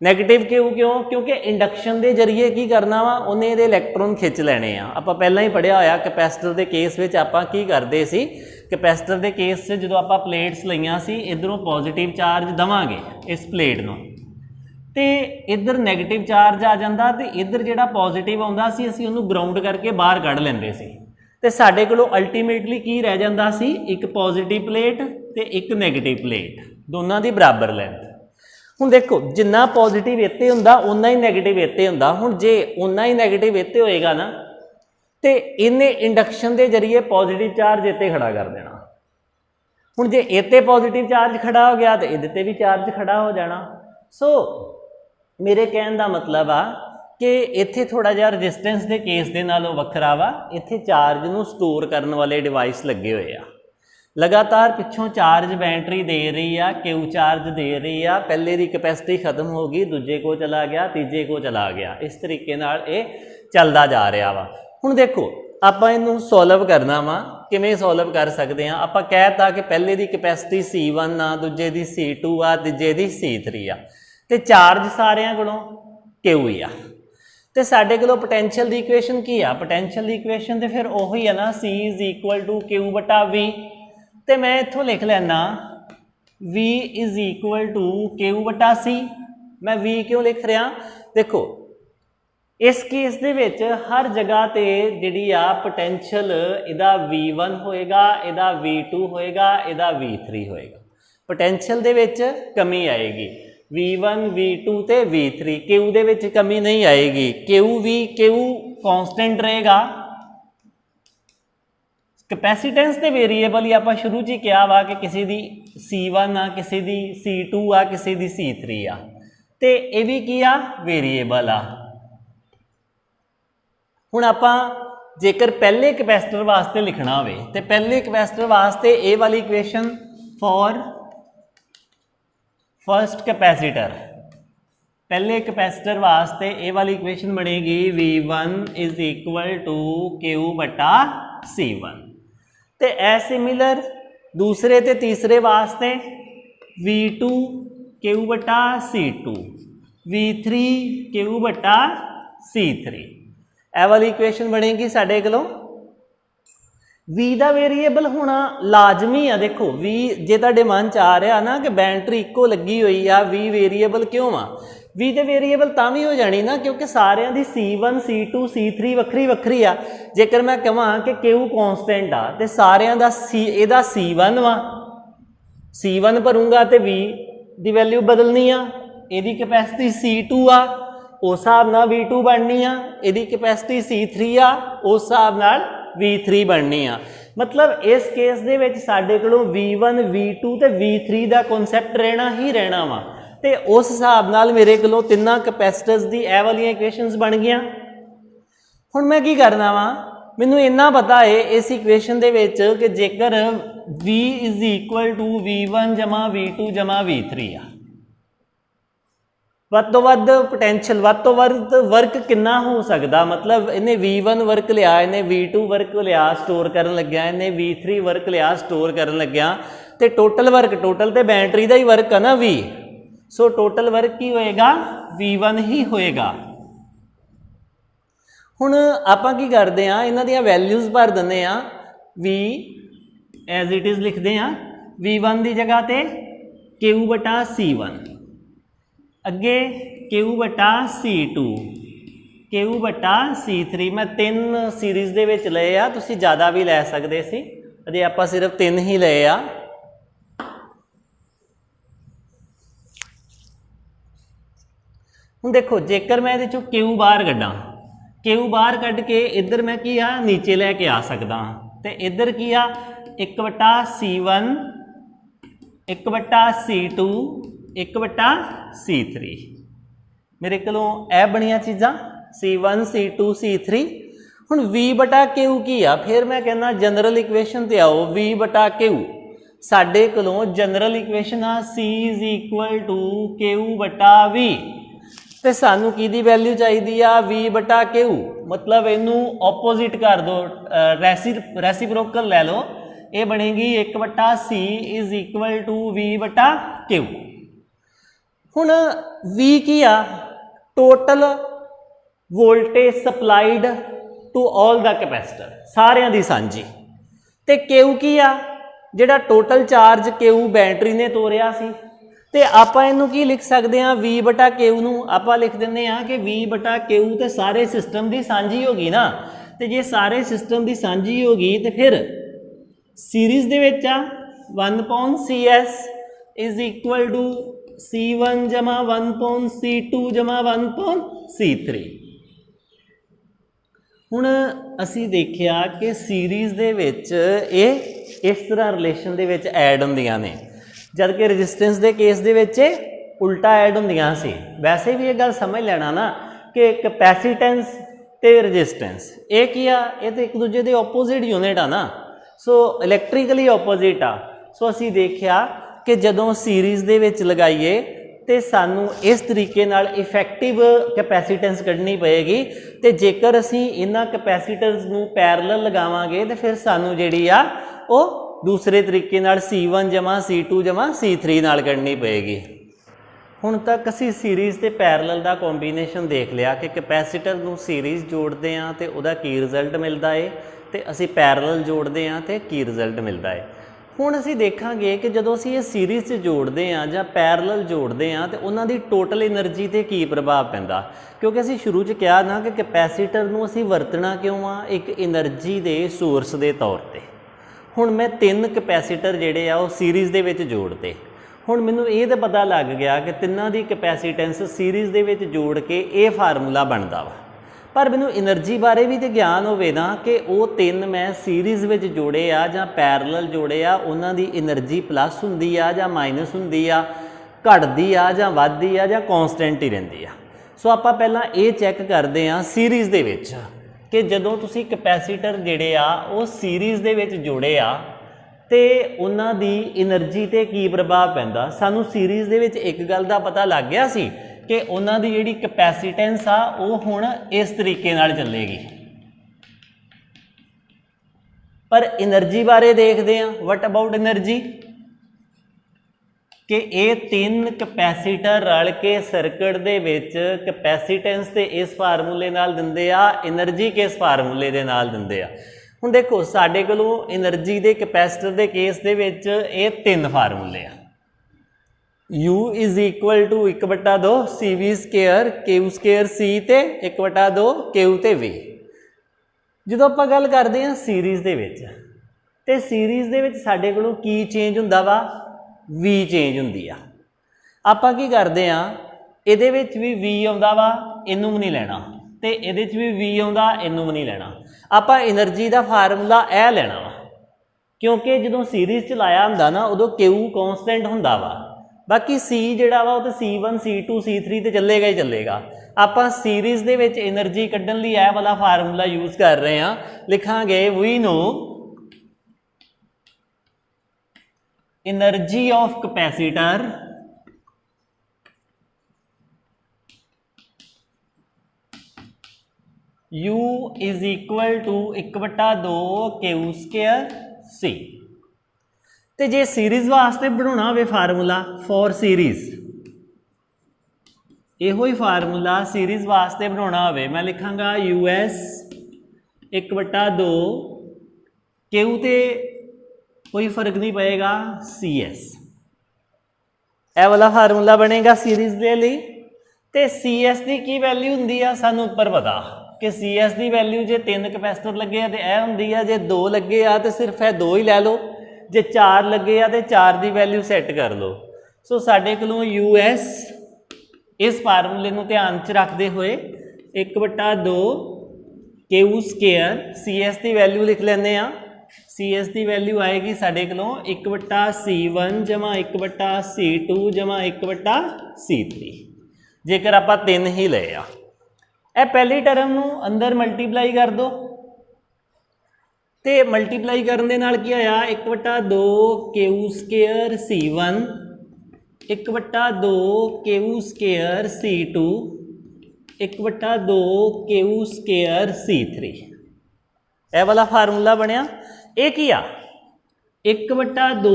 ਨੈਗੇਟਿਵ ਕਿਊ ਕਿਉਂ? ਕਿਉਂਕਿ ਇੰਡਕਸ਼ਨ ਦੇ ਜ਼ਰੀਏ ਕੀ ਕਰਨਾ ਵਾ, ਉਹਨੇ ਇਹਦੇ ਇਲੈਕਟ੍ਰੋਨ ਖਿੱਚ ਲੈਣੇ ਆ। ਆਪਾਂ ਪਹਿਲਾਂ ਹੀ ਪੜ੍ਹਿਆ ਹੋਇਆ ਕੈਪੈਸਿਟਰ ਦੇ ਕੇਸ ਵਿੱਚ ਆਪਾਂ ਕੀ ਕਰਦੇ ਸੀ। ਕੈਪੈਸਿਟਰ ਦੇ ਕੇਸ 'ਚ ਜਦੋਂ ਆਪਾਂ ਪਲੇਟਸ ਲਈਆਂ ਸੀ, ਇੱਧਰੋਂ ਪੋਜ਼ਿਟਿਵ ਚਾਰਜ ਦੇਵਾਂਗੇ ਇਸ ਪਲੇਟ ਨੂੰ, ਤੇ ਇੱਧਰ ਨੈਗੇਟਿਵ ਚਾਰਜ ਆ ਜਾਂਦਾ, ਤੇ ਇੱਧਰ ਜਿਹੜਾ ਪੋਜ਼ਿਟਿਵ ਆਉਂਦਾ ਸੀ ਅਸੀਂ ਉਹਨੂੰ ਗਰਾਊਂਡ ਕਰਕੇ ਬਾਹਰ ਕੱਢ ਲੈਂਦੇ ਸੀ, ਤੇ ਸਾਡੇ ਕੋਲੋਂ ਅਲਟੀਮੇਟਲੀ ਕੀ ਰਹਿ ਜਾਂਦਾ ਸੀ? ਇੱਕ ਪੋਜ਼ਿਟਿਵ ਪਲੇਟ ਤੇ ਇੱਕ ਨੈਗੇਟਿਵ ਪਲੇਟ, ਦੋਨਾਂ ਦੀ ਬਰਾਬਰ ਲੈਂਥ। ਹੁਣ ਦੇਖੋ ਜਿੰਨਾ ਪੋਜ਼ਿਟਿਵ ਇੱਥੇ ਹੁੰਦਾ ਓਨਾ ਹੀ ਨੈਗੇਟਿਵ ਇੱਥੇ ਹੁੰਦਾ। ਹੁਣ ਜੇ ਓਨਾ ਹੀ ਨੈਗੇਟਿਵ ਇੱਥੇ ਹੋਏਗਾ ਨਾ, ਤੇ ਇਹਨੇ ਇੰਡਕਸ਼ਨ ਦੇ ਜ਼ਰੀਏ ਪੋਜ਼ਿਟਿਵ ਚਾਰਜ ਇੱਥੇ ਖੜਾ ਕਰ ਦੇਣਾ। ਹੁਣ ਜੇ ਇੱਥੇ ਪੋਜ਼ਿਟਿਵ ਚਾਰਜ ਖੜਾ ਹੋ ਗਿਆ ਤੇ ਇਹਦੇ ਤੇ ਵੀ ਚਾਰਜ ਖੜਾ ਹੋ ਜਾਣਾ। ਸੋ ਮੇਰੇ ਕਹਿਣ ਦਾ ਮਤਲਬ ਆ ਕਿ ਇੱਥੇ ਥੋੜਾ ਜਿਹਾ ਰੈਜ਼ਿਸਟੈਂਸ ਦੇ ਕੇਸ ਦੇ ਨਾਲੋਂ ਵੱਖਰਾ ਵਾ। ਇੱਥੇ ਚਾਰਜ ਨੂੰ ਸਟੋਰ ਕਰਨ ਵਾਲੇ ਡਿਵਾਈਸ ਲੱਗੇ ਹੋਏ ਆ। ਲਗਾਤਾਰ ਪਿੱਛੋਂ ਚਾਰਜ ਬੈਟਰੀ ਦੇ ਰਹੀ ਆ, ਕਿਊ ਚਾਰਜ ਦੇ ਰਹੀ ਆ। ਪਹਿਲੇ ਦੀ ਕੈਪੈਸਿਟੀ ਖਤਮ ਹੋ ਗਈ, ਦੂਜੇ ਕੋ ਚਲਾ ਗਿਆ, ਤੀਜੇ ਕੋ ਚਲਾ ਗਿਆ। ਇਸ ਤਰੀਕੇ ਨਾਲ ਇਹ ਚੱਲਦਾ ਜਾ ਰਿਹਾ ਵਾ। ਹੁਣ ਦੇਖੋ ਆਪਾਂ ਇਹਨੂੰ ਸੋਲਵ ਕਰਨਾ ਵਾ। ਕਿਵੇਂ ਸੋਲਵ ਕਰ ਸਕਦੇ ਹਾਂ? ਆਪਾਂ ਕਹਿਤਾ ਕਿ ਪਹਿਲੇ ਦੀ ਕੈਪੈਸਿਟੀ C1 ਆ, ਦੂਜੇ ਦੀ C2 ਆ, ਤੀਜੇ ਦੀ C3 ਆ, ਤੇ ਚਾਰਜ ਸਾਰਿਆਂ ਕੋਲੋਂ ਕਿਊ ਹੀ ਆ। ਤੇ ਸਾਡੇ ਕੋਲੋਂ ਪੋਟੈਂਸ਼ੀਅਲ ਦੀ ਇਕੁਏਸ਼ਨ ਕੀ ਆ? ਪੋਟੈਂਸ਼ੀਅਲ ਦੀ ਇਕੁਏਸ਼ਨ ਤੇ ਫਿਰ ਉਹੀ ਆ ਨਾ, C = Q/V। ਤੇ ਮੈਂ ਇੱਥੋਂ ਲਿਖ ਲੈਣਾ V = Q/C। ਮੈਂ V ਕਿਉਂ ਲਿਖ ਰਿਹਾ? ਦੇਖੋ ਇਸ ਕੇਸ ਦੇ ਵਿੱਚ ਹਰ ਜਗ੍ਹਾ ਤੇ ਜਿਹੜੀ ਆ ਪੋਟੈਂਸ਼ੀਅਲ ਇਹਦਾ V1 ਹੋਏਗਾ, ਇਹਦਾ V2 ਹੋਏਗਾ, ਇਹਦਾ V3 ਹੋਏਗਾ। ਪੋਟੈਂਸ਼ੀਅਲ ਦੇ ਵਿੱਚ ਕਮੀ ਆਏਗੀ। V1 V2 ਤੇ V3, Q ਦੇ ਵਿੱਚ ਕਮੀ ਨਹੀਂ ਆਏਗੀ। Q ਕੌਨਸਟੈਂਟ ਰਹੇਗਾ। ਕੈਪੈਸੀਟੈਂਸ ਤੇ ਵੇਰੀਏਬਲ ਹੀ ਆਪਾਂ ਸ਼ੁਰੂ 'ਚ ਹੀ ਕਿਹਾ ਵਾ ਕਿ ਕਿਸੇ ਦੀ C1 ਆ, ਕਿਸੇ ਦੀ C2 ਆ, ਕਿਸੇ ਦੀ C3 ਆ, ਤੇ ਇਹ ਵੀ ਕੀ ਆ? ਵੇਰੀਏਬਲ ਆ। ਹੁਣ ਆਪਾਂ ਜੇਕਰ ਪਹਿਲੇ ਕੈਪੈਸਿਟਰ ਵਾਸਤੇ ਲਿਖਣਾ ਹੋਵੇ ਤੇ ਪਹਿਲੇ ਕੈਪੈਸਿਟਰ ਵਾਸਤੇ ਇਹ ਵਾਲੀ ਇਕੁਏਸ਼ਨ ਫॉर फर्स्ट कैपेसिटर, पहले कैपेसिटर वास्ते ये वाली इक्वेशन बनेगी V1 = Q/C1। तो ए सिमिलर दूसरे ते तीसरे वास्ते V2 Q/C2, V3 Q/C3। ए वाली इक्वेशन बनेगी साढ़े कोलों। V ਦਾ ਵੇਰੀਏਬਲ ਹੋਣਾ ਲਾਜ਼ਮੀ ਆ। ਦੇਖੋ V ਜੇ ਤੁਹਾਡੇ ਮਨ 'ਚ ਆ ਰਿਹਾ ਨਾ ਕਿ ਬੈਟਰੀ ਇੱਕੋ ਲੱਗੀ ਹੋਈ ਆ, V ਵੇਰੀਏਬਲ ਕਿਉਂ ਆ? V ਦੇ ਵੇਰੀਏਬਲ ਤਾਂ ਵੀ ਹੋ ਜਾਣੀ ਨਾ ਕਿਉਂਕਿ ਸਾਰਿਆਂ ਦੀ C1 C2 C3 ਵੱਖਰੀ ਵੱਖਰੀ ਆ। ਜੇਕਰ ਮੈਂ ਕਹਾਂ ਕਿ Q ਕੌਨਸਟੈਂਟ ਆ ਤੇ ਸਾਰਿਆਂ ਦਾ ਇਹਦਾ C1 ਵਾ, C1 ਭਰੂੰਗਾ ਤੇ V ਦੀ ਵੈਲਿਊ ਬਦਲਣੀ ਆ। ਇਹਦੀ ਕੈਪੈਸਿਟੀ C2 ਆ, ਉਸ ਹਿਸਾਬ ਨਾਲ V2 ਬਣਨੀ ਆ। ਇਹਦੀ ਕੈਪੈਸਿਟੀ C3 ਆ, ਉਸ ਹਿਸਾਬ ਨਾਲ V3 ਬਣਨੀ ਆ। मतलब इस केस दे विच साडे कोलों V1 V2 ते V3 का कॉन्सैप्ट रहना ही रहना वा। ते उस हिसाब नाल मेरे कोलों तिन्ना कैपेसिटर्स दी ए वाली इक्वेशनस बन गईयां। हुण मैं की करना वा, मैनूं इन्ना पता है इस इक्वेशन दे विच कि जेकर V = V1 V2 V3 आ, ਵੱਧ ਤੋਂ ਵੱਧ ਪੋਟੈਂਸ਼ੀਅਲ ਵੱਧ ਤੋਂ ਵੱਧ ਵਰਕ ਕਿੰਨਾ ਹੋ ਸਕਦਾ। ਮਤਲਬ ਇਹਨੇ V1 ਵਰਕ ਲਿਆ, ਇਹਨੇ V2 ਵਰਕ ਲਿਆ ਸਟੋਰ ਕਰਨ ਲੱਗਿਆ, ਇਹਨੇ V3 ਵਰਕ ਲਿਆ ਸਟੋਰ ਕਰਨ ਲੱਗਿਆ, ਤੇ ਟੋਟਲ ਵਰਕ ਟੋਟਲ ਤੇ ਬੈਟਰੀ ਦਾ ਹੀ ਵਰਕ ਆ ਨਾ V। ਸੋ ਟੋਟਲ ਵਰਕ ਕੀ ਹੋਏਗਾ? V1 ਹੀ ਹੋਏਗਾ। ਹੁਣ ਆਪਾਂ ਕੀ ਕਰਦੇ ਆ, ਇਹਨਾਂ ਦੀਆਂ ਵੈਲਿਊਜ਼ ਭਰ ਦਿੰਦੇ ਆ। V ਐਜ਼ ਇਟ ਇਜ਼ ਲਿਖਦੇ ਆ। V1 ਦੀ ਜਗ੍ਹਾ ਤੇ Q बटा C1, अगे Q बटा C2, Q बटा C3। मैं 3 सीरीज़ दे विच लए आ, तुसीं ज़्यादा भी लै सकदे सी, अजे आपां सिर्फ 3 ही लए आ। हुण देखो जेकर मैं इहदे चों Q बाहर कड्डां, Q बाहर कढ़ के इधर मैं की आ नीचे लैके आ सकदा हाँ, तो इधर की आ 1 बटा C1, 1 बटा C2, 1 बटा C3। मेरे कोलों ए बनिया चीज़ां C1, C2, C3। हुण V बटा Q की आ, फिर मैं कहना जनरल इक्वेशन ते आओ, V बटा Q साडे कोलों जनरल इक्वेशन आ C is equal to Q बटा V, तो सानू की दी वैल्यू चाहिए आ V बटा Q, मतलब इनू ओपोजिट कर दो, रेसिप्रोकल लै लो, ये बनेगी 1 बटा C is equal to V बटा Q। हुण V की आ total voltage supplied to all the capacitor, सारियां दी सांझी, ते Q की आ जिहड़ा टोटल चार्ज Q बैटरी ने तोरिया सी, तो आपां इनू की लिख सकते हैं V बटा Q नू आपां लिख दिंदे आ कि V बटा Q तो सारे सिस्टम की सांझी होगी ना, तो जे सारे सिस्टम की सांझी होगी तो फिर सीरीज़ दे विच आ 1/CS is equal to C1 जमा 1/C2 जमा 1/C3। हुण असी देखिया कि सीरीज़ दे विच ये इस तरह रिलेशन दे विच ऐड हुंदियां ने, जबकि रजिस्टेंस के केस दे विच उल्टा ऐड हुंदियां सी। वैसे भी ये गल समझ लेना ना कि कैपेसिटेंस ते रजिस्टेंस ये की आ, ये तो एक दूजे के ओपोजिट यूनिट आ ना, सो इलैक्ट्रिकली ओपोजिट आ। सो असी देखिया कि जदों सीरीज़ दे विच लगाइए तो सानू इस तरीके नाल इफैक्टिव कैपेसिटेंस कढ़नी पएगी, तो जेकर असी इन्हां कैपेसिटर्स नू पैरलल लगावांगे तो फिर सानू जिहड़ी आ वो दूसरे तरीके नाल C1 जमा C2 जमा C3 नाल कढ़नी पएगी। हुण तक असी सीरीज़ ते पैरलल दा कॉम्बीनेशन देख लिया कि कैपेसिटर नू सीरीज़ जोड़ते हैं तो उहदा की रिजल्ट मिलता है, तो असी पैरलल जोड़ते हैं तो की रिजल्ट मिलता है। हुण असी देखांगे कि जदों असी ये सीरीज़ च जोड़ते हैं जां पैरलल जोड़ते हैं तो उन्हां दी टोटल एनर्जी ते की प्रभाव पैंदा, क्योंकि असी शुरू च कहा ना कि कैपेसिटर नू असी वरतना क्यों आ, एक एनर्जी दे सोर्स दे तौर ते। हुण मैं 3 कैपेसिटर जिहड़े आ वो सीरीज़ दे विच जोड़ते, हुण मैनूं ये तो पता लग गया कि तिन्नां दी कैपेसिटेंस सीरीज़ दे विच जोड़ के ये फार्मूला बनता वा, पर मैनूं एनर्जी बारे भी तो ज्ञान होवे ना कि वो 3 मैं सीरीज़ विच जोड़े आ जां पैरलल जोड़े आ, उन्हां दी एनर्जी प्लस हुंदी आ जां माइनस हुंदी आ, घटदी आ जां वधदी आ जां कॉन्सटेंट ही रहिंदी आ। सो आपां पहलां ये चैक करदे आ सीरीज़ दे विच कि जदों तुसीं कैपेसिटर जिहड़े आ वो सीरीज़ दे विच जोड़े आ तो उन्हां दी एनर्जी ते की प्रभाव पैंदा। सानू सीरीज़ दे विच एक गल दा पता लग गया सी कि उन्हां दी जिहड़ी कैपेसिटेंस आ वो हुण इस तरीके नाल चलेगी, पर एनर्जी बारे देखते हैं। वट अबाउट एनर्जी कि ये 3 कैपेसिटर रल के सर्किट दे विच कैपेसिटेंस ते इस फार्मूले नाल दिंदे आ, एनर्जी किस फार्मूले दे नाल दिंदे आ। हुण देखो साडे कोलों एनर्जी दे कैपेसिटर दे केस दे विच ये 3 फार्मूले आ, U is equal to 1/2 CV square Q square C ते 1/2 Q ते V। जदों आपां गल करदे हां सीरीज़ दे विच, ते सीरीज़ दे विच साडे कोलों की चेंज हुंदा वा, V चेंज हुंदी आ। आपां की करदे हां, इहदे विच भी V आउंदा वा, इनू भी नहीं लैना, ते इहदे च भी V आउंदा, इनू भी नहीं लैना। आपां एनर्जी दा फार्मूला ए लैना वा, क्योंकि जदों सीरीज़ च लाया हुंदा ना उदों Q कॉन्सटेंट हुंदा वा, बाकी C जिहड़ा वा तो C1 C2 C3 तो चलेगा ही चलेगा। आपां सीरीज़ दे विच एनर्जी कड्ढण लई यह वाला फार्मूला यूज़ कर रहे हैं, लिखांगे we know energy of capacitor U is equal to 1/2 Q square C। तो जे सीरीज़ वास्ते बनाना हो फार्मूला फॉर सीरीज़, यो ही फार्मूला सीरीज़ वास्ते बनाना हो, मैं लिखांगा US 1/2 Q ते कोई फर्क नहीं पएगा CS, ਇਹ वाला फार्मूला बनेगा सीरीज़ दे लई। ते सी एस की की वैल्यू हुंदी आ सानू उपर पता कि सी एस की वैल्यू जे 3 कैपेसिटर लगे आ तो यह हुंदी आ, जे 2 लगे आ तो सिर्फ यह 2 ही लै लो, जे 4 लगे आ तो 4 की वैल्यू सैट कर लो। सो साडे कोलों यू एस इस फार्मूले नूं ध्यान च रखते हुए 1/2 क्यू स्केयर सी एस की वैल्यू लिख लैंदे आ। सी एस की वैल्यू आएगी साडे कोलों 1/C1 जमा 1/C2 जमा 1/C3 जेकर आप 3 ही ले आ। यह पहली टर्म नूं अंदर मल्टीप्लाई कर दो तो मल्टीप्लाई करने नाल की आया 1/2 Q square C1 1/2 Q square C2 1/2 Q square C3। यह वाला फार्मूला बनया। ये की आ 1/2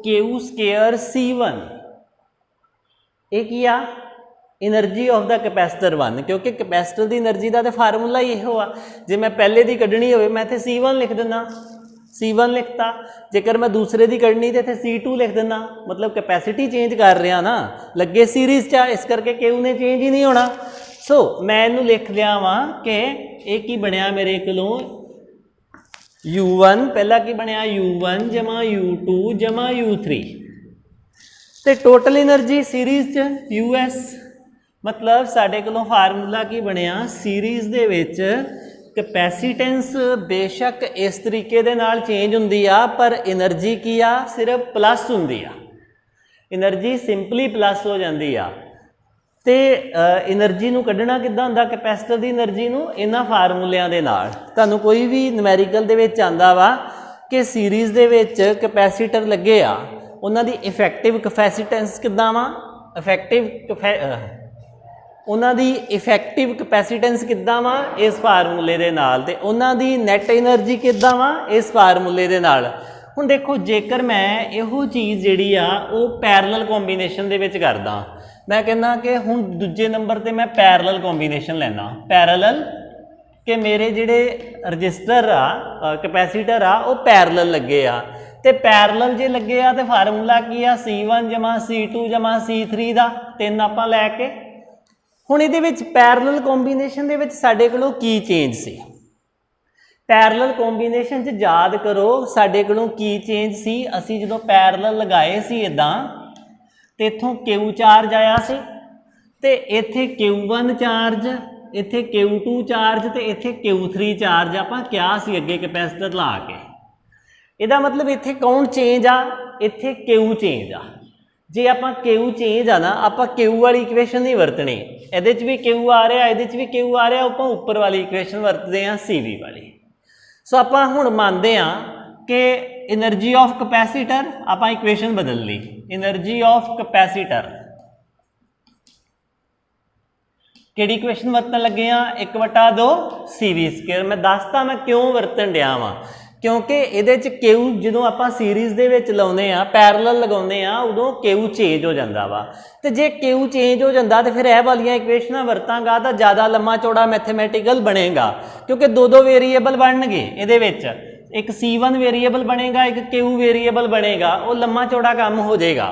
क्यू स्केयर C1 ये की आ एनर्जी ऑफ द कैपेसिटर 1, क्योंकि कैपेसिटर की एनर्जी का तो फार्मूला ही इहो आ। जे मैं पहले की कढ़नी हो मैं इत्थे C1 लिख देना, C1 लिखता। जेकर मैं दूसरे की कढ़नी तो इत्थे C2 लिख देना, मतलब कैपेसिटी चेंज कर रहा ना, लगे सीरीज़ चा, इस करके क्यू ने चेंज ही नहीं होना। सो मैं इनू लिख लिया वा कि एक ही बनया मेरे कोलों U1, पहला की बनया U1 जमा U2 जमा U3 तो टोटल एनर्जी सीरीज़ च US, मतलब साडे कोलों फार्मूला की बनया सीरीज़ दे विच कैपेसिटेंस बेशक इस तरीके दे नाल चेंज हुंदी आ, पर एनर्जी की आ सिर्फ प्लस हुंदी आ, एनर्जी सिंपली प्लस हो जाती आ। ते एनर्जी नूं कढ़ना किद्दां हुंदा कैपेसिटर दी एनर्जी नूं इन्हां फार्मूलिਆਂ दे नाल। तुहानूं कोई भी न्यूमैरिकल दे विच आंदा वा कि सीरीज़ दे विच कैपेसिटर लगे आ, उन्हां दी इफैक्टिव कैपेसिटेंस किद्दां वा, उन्हां दी इफैक्टिव कैपेसिटेंस किद्दां वा इस फार्मूले दे नाल, ते उन्हां दी नैट एनर्जी किद्दां वा इस फार्मूले दे नाल। हुण देखो जेकर मैं इहो चीज़ जिहड़ी आ वो पैरलल कॉम्बीनेशन दे विच करदा, मैं कहना कि हुण दूजे नंबर ते मैं पैरलल कॉम्बीनेशन लैना, पैरलल कि मेरे जिहड़े रजिस्टर आ कैपेसिटर आ वो पैरलल लगे आ, ते पैरलल जे लगे आ ते फार्मूला की आ C1 जमा C2 जमा C3 दा 3 आपां लैके। हुण इहदे विच पैरलल कॉम्बीनेशन दे विच साडे कोलों की चेंज सी, पैरलल कॉम्बीनेशन च याद करो साडे कोलों की चेंज सी। असी जदों पैरलल लगाए सी इदां ते इत्थों Q चार्ज आया सी, ते इत्थे Q1 चार्ज, इत्थे Q2 चार्ज ते इत्थे Q3 चार्ज आपां क्या सी अगे कैपेसिटर ला के। इहदा मतलब इत्थे कौन चेंज आ, इत्थे Q चेंज आ। जे आपां Q चेंज आ ना, आपां Q वाली इक्वेशन नहीं वरतनी, इहदे च भी Q आ रहा, इहदे च भी Q आ रहा, आपां उपर वाली इक्वेशन वरतदे आ CV वाली। सो आपां हुण मानदे आ कि एनर्जी ऑफ कैपेसिटर आपां इक्वेशन बदल ली, एनर्जी ऑफ कैपेसिटर किहड़ी इक्वेशन वरतन लगे आ 1/2 CV स्क्वायर। मैं दसता मैं क्यों वरतन दिया वां, क्योंकि ये Q जो आप सीरीज़ दे विच लाउने आ पैरलल लगाउने आ उदों Q चेंज हो जाता वा, तो जे Q चेंज हो जाता तो फिर यह वालियां इक्वेशनां वरतांगा तो ज़्यादा लम्मा चौड़ा मैथेमैटिकल बनेगा, क्योंकि दो वेरीएबल बनणगे इहदे विच, एक C1 वेरीएबल बनेगा एक Q वेरीएबल बनेगा, वो लम्मा चौड़ा काम हो जाएगा।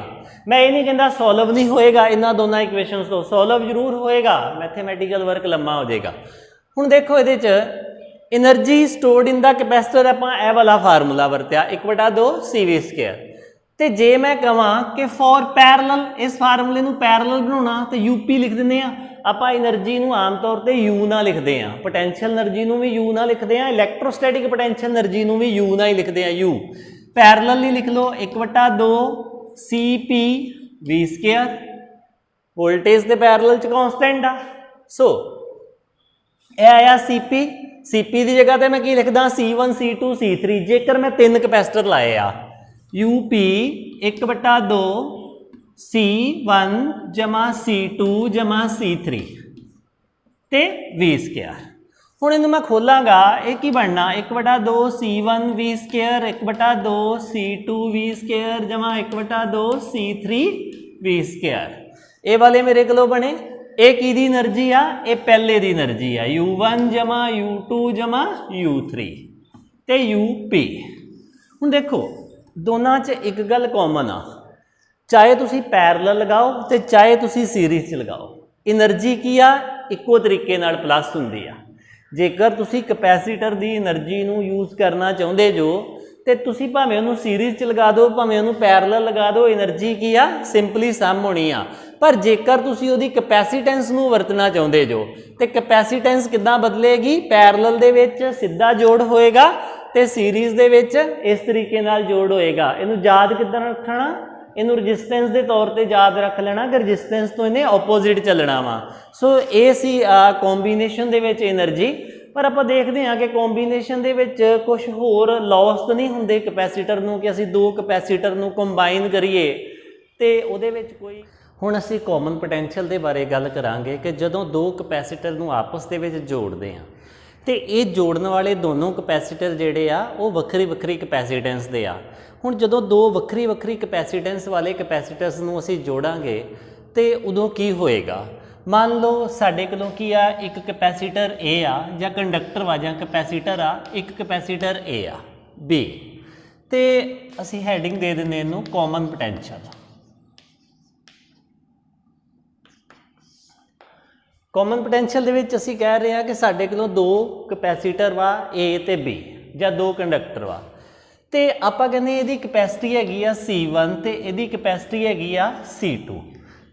मैं ये नहीं कहता सॉल्व नहीं होएगा, इन्हां दोनों इक्वेशनस तो सॉल्व जरूर होएगा, मैथेमैटिकल वर्क लम्मा हो जाएगा। हुण देखो ये energy stored in the capacitor आपां यह वाला फार्मूला वरत्या 1/2 CV स्क्वायर। तो जे मैं कहां कि फॉर पैरलल इस फार्मूले नूं पैरलल बनाउणा तो UP लिख दिंदे आ आपां, एनर्जी नूं आम तौर पर U ना लिखते हैं, पोटैंशियल एनर्जी नूं भी U ना लिखते हैं, इलैक्ट्रोस्टैटिक पोटैंशियल एनर्जी नूं भी U ना ही लिखते हैं, U पैरलल ही लिख लो 1/2 CP V स्क्वायर, वोल्टेज तो पैरलल च कॉन्सटेंट आ। सो यह आया CP की जगह तो मैं की लिखदा C1 C2 C3, जेकर मैं 3 कैपेसिटर लाए आ UP 1/2 C1 जमा C2 जमा C3 ते V स्क्वायर। हुण इनू मैं खोलांगा ये की बनना 1/2 C1 V square 1/2 C2 V square जमा 1/2 C3 V स्क्वायर। ये वाले मेरे को बने, ये की दी एनर्जी आ, ये पहले दी एनर्जी आ U1 जमा U2 जमा U3 ते UP। हुण देखो दोनों च एक गल कॉमन आ ਚਾਹੇ ਤੁਸੀਂ ਪੈਰਲਲ ਲਗਾਓ ਤੇ ਚਾਹੇ ਤੁਸੀਂ ਸੀਰੀਜ਼ 'ਚ ਲਗਾਓ, એનર્ਜੀ ਕੀ ਆ ਇੱਕੋ ਤਰੀਕੇ ਨਾਲ ਪਲੱਸ ਹੁੰਦੀ ਆ। ਜੇਕਰ ਤੁਸੀਂ ਕਪੈਸੀਟਰ ਦੀ એનર્ਜੀ ਨੂੰ ਯੂਜ਼ ਕਰਨਾ ਚਾਹੁੰਦੇ ਜੋ ਤੇ ਤੁਸੀਂ ਭਾਵੇਂ ਉਹਨੂੰ ਸੀਰੀਜ਼ 'ਚ ਲਗਾ ਦਿਓ ਭਾਵੇਂ ਉਹਨੂੰ ਪੈਰਲਲ ਲਗਾ ਦਿਓ, એનર્ਜੀ ਕੀ ਆ ਸਿੰਪਲੀ ਸਮ ਹੋਣੀ ਆ। ਪਰ ਜੇਕਰ ਤੁਸੀਂ ਉਹਦੀ ਕਪੈਸੀਟੈਂਸ ਨੂੰ ਵਰਤਣਾ ਚਾਹੁੰਦੇ ਜੋ ਤੇ ਕਪੈਸੀਟੈਂਸ ਕਿੱਦਾਂ ਬਦਲੇਗੀ, ਪੈਰਲਲ ਦੇ ਵਿੱਚ ਸਿੱਧਾ ਜੋੜ ਹੋਏਗਾ ਤੇ ਸੀਰੀਜ਼ ਦੇ ਵਿੱਚ ਇਸ ਤਰੀਕੇ ਨਾਲ ਜੋੜ ਹੋਏਗਾ। ਇਹਨੂੰ ਯਾਦ ਕਿੱਦਾਂ ਰੱਖਣਾ, ਇਹਨੂੰ ਰਜਿਸਟੈਂਸ ਦੇ ਤੌਰ ਤੇ ਯਾਦ ਰੱਖ ਲੈਣਾ ਕਿ ਰਜਿਸਟੈਂਸ ਤੋਂ ਇਹਨੇ ਆਪੋਜ਼ਿਟ ਚੱਲਣਾ ਵਾ। ਸੋ ਇਹ ਸੀ ਕੰਬੀਨੇਸ਼ਨ ਦੇ ਵਿੱਚ એનર્ਜੀ। ਪਰ ਆਪਾਂ ਦੇਖਦੇ ਹਾਂ ਕਿ ਕੰਬੀਨੇਸ਼ਨ ਦੇ ਵਿੱਚ ਕੁਝ ਹੋਰ ਲੌਸ ਤਾਂ ਨਹੀਂ ਹੁੰਦੇ ਕਪੈਸੀਟਰ ਨੂੰ ਕਿ ਅਸੀਂ ਦੋ ਕਪੈਸੀਟਰ ਨੂੰ ਕੰਬਾਈਨ ਕਰੀਏ ਤੇ ਉਹਦੇ ਵਿੱਚ ਕੋਈ। ਹੁਣ ਅਸੀਂ ਕਾਮਨ ਪੋਟੈਂਸ਼ੀਅਲ ਦੇ ਬਾਰੇ ਗੱਲ ਕਰਾਂਗੇ ਕਿ ਜਦੋਂ ਦੋ ਕਪੈਸੀਟਰ ਨੂੰ ਆਪਸ ਦੇ ਵਿੱਚ ਜੋੜਦੇ ਹਾਂ ਤੇ ਇਹ ਜੋੜਨ ਵਾਲੇ ਦੋਨੋਂ ਕਪੈਸੀਟਰ ਜਿਹੜੇ ਆ ਉਹ ਵੱਖਰੀ ਵੱਖਰੀ ਕਪੈਸੀਟੈਂਸ ਦੇ ਆ। ਹੁਣ ਜਦੋਂ ਦੋ ਵੱਖਰੀ ਵੱਖਰੀ ਕਪੈਸੀਟੈਂਸ ਵਾਲੇ ਕਪੈਸੀਟਰਸ ਨੂੰ ਅਸੀਂ ਜੋੜਾਂਗੇ ਤੇ ਉਦੋਂ ਕੀ ਹੋਏਗਾ। ਮੰਨ ਲਓ ਸਾਡੇ ਕੋਲੋਂ ਕੀ ਆ, ਇੱਕ ਕਪੈਸੀਟਰ A ਆ ਜਾਂ ਕੰਡਕਟਰ ਵਾ ਜਾਂ ਕਪੈਸੀਟਰ ਆ, ਇੱਕ ਕਪੈਸੀਟਰ A ਆ B ਤੇ ਅਸੀਂ ਹੈਡਿੰਗ ਦੇ ਦਿੰਦੇ ਇਹਨੂੰ ਕਾਮਨ ਪੋਟੈਂਸ਼ੀਅਲ। ਕਾਮਨ ਪੋਟੈਂਸ਼ੀਅਲ ਦੇ ਵਿੱਚ ਅਸੀਂ ਕਹਿ ਰਹੇ ਹਾਂ ਕਿ ਸਾਡੇ ਕੋਲੋਂ ਦੋ ਕਪੈਸੀਟਰ ਵਾ A ਤੇ B ਜਾਂ ਦੋ ਕੰਡਕਟਰ ਵਾ ਤੇ ਆਪਾਂ ਕਹਿੰਦੇ ਇਹਦੀ ਕਪੈਸਿਟੀ ਹੈਗੀ ਆ C1 ਤੇ ਇਹਦੀ ਕਪੈਸਿਟੀ ਹੈਗੀ ਆ C2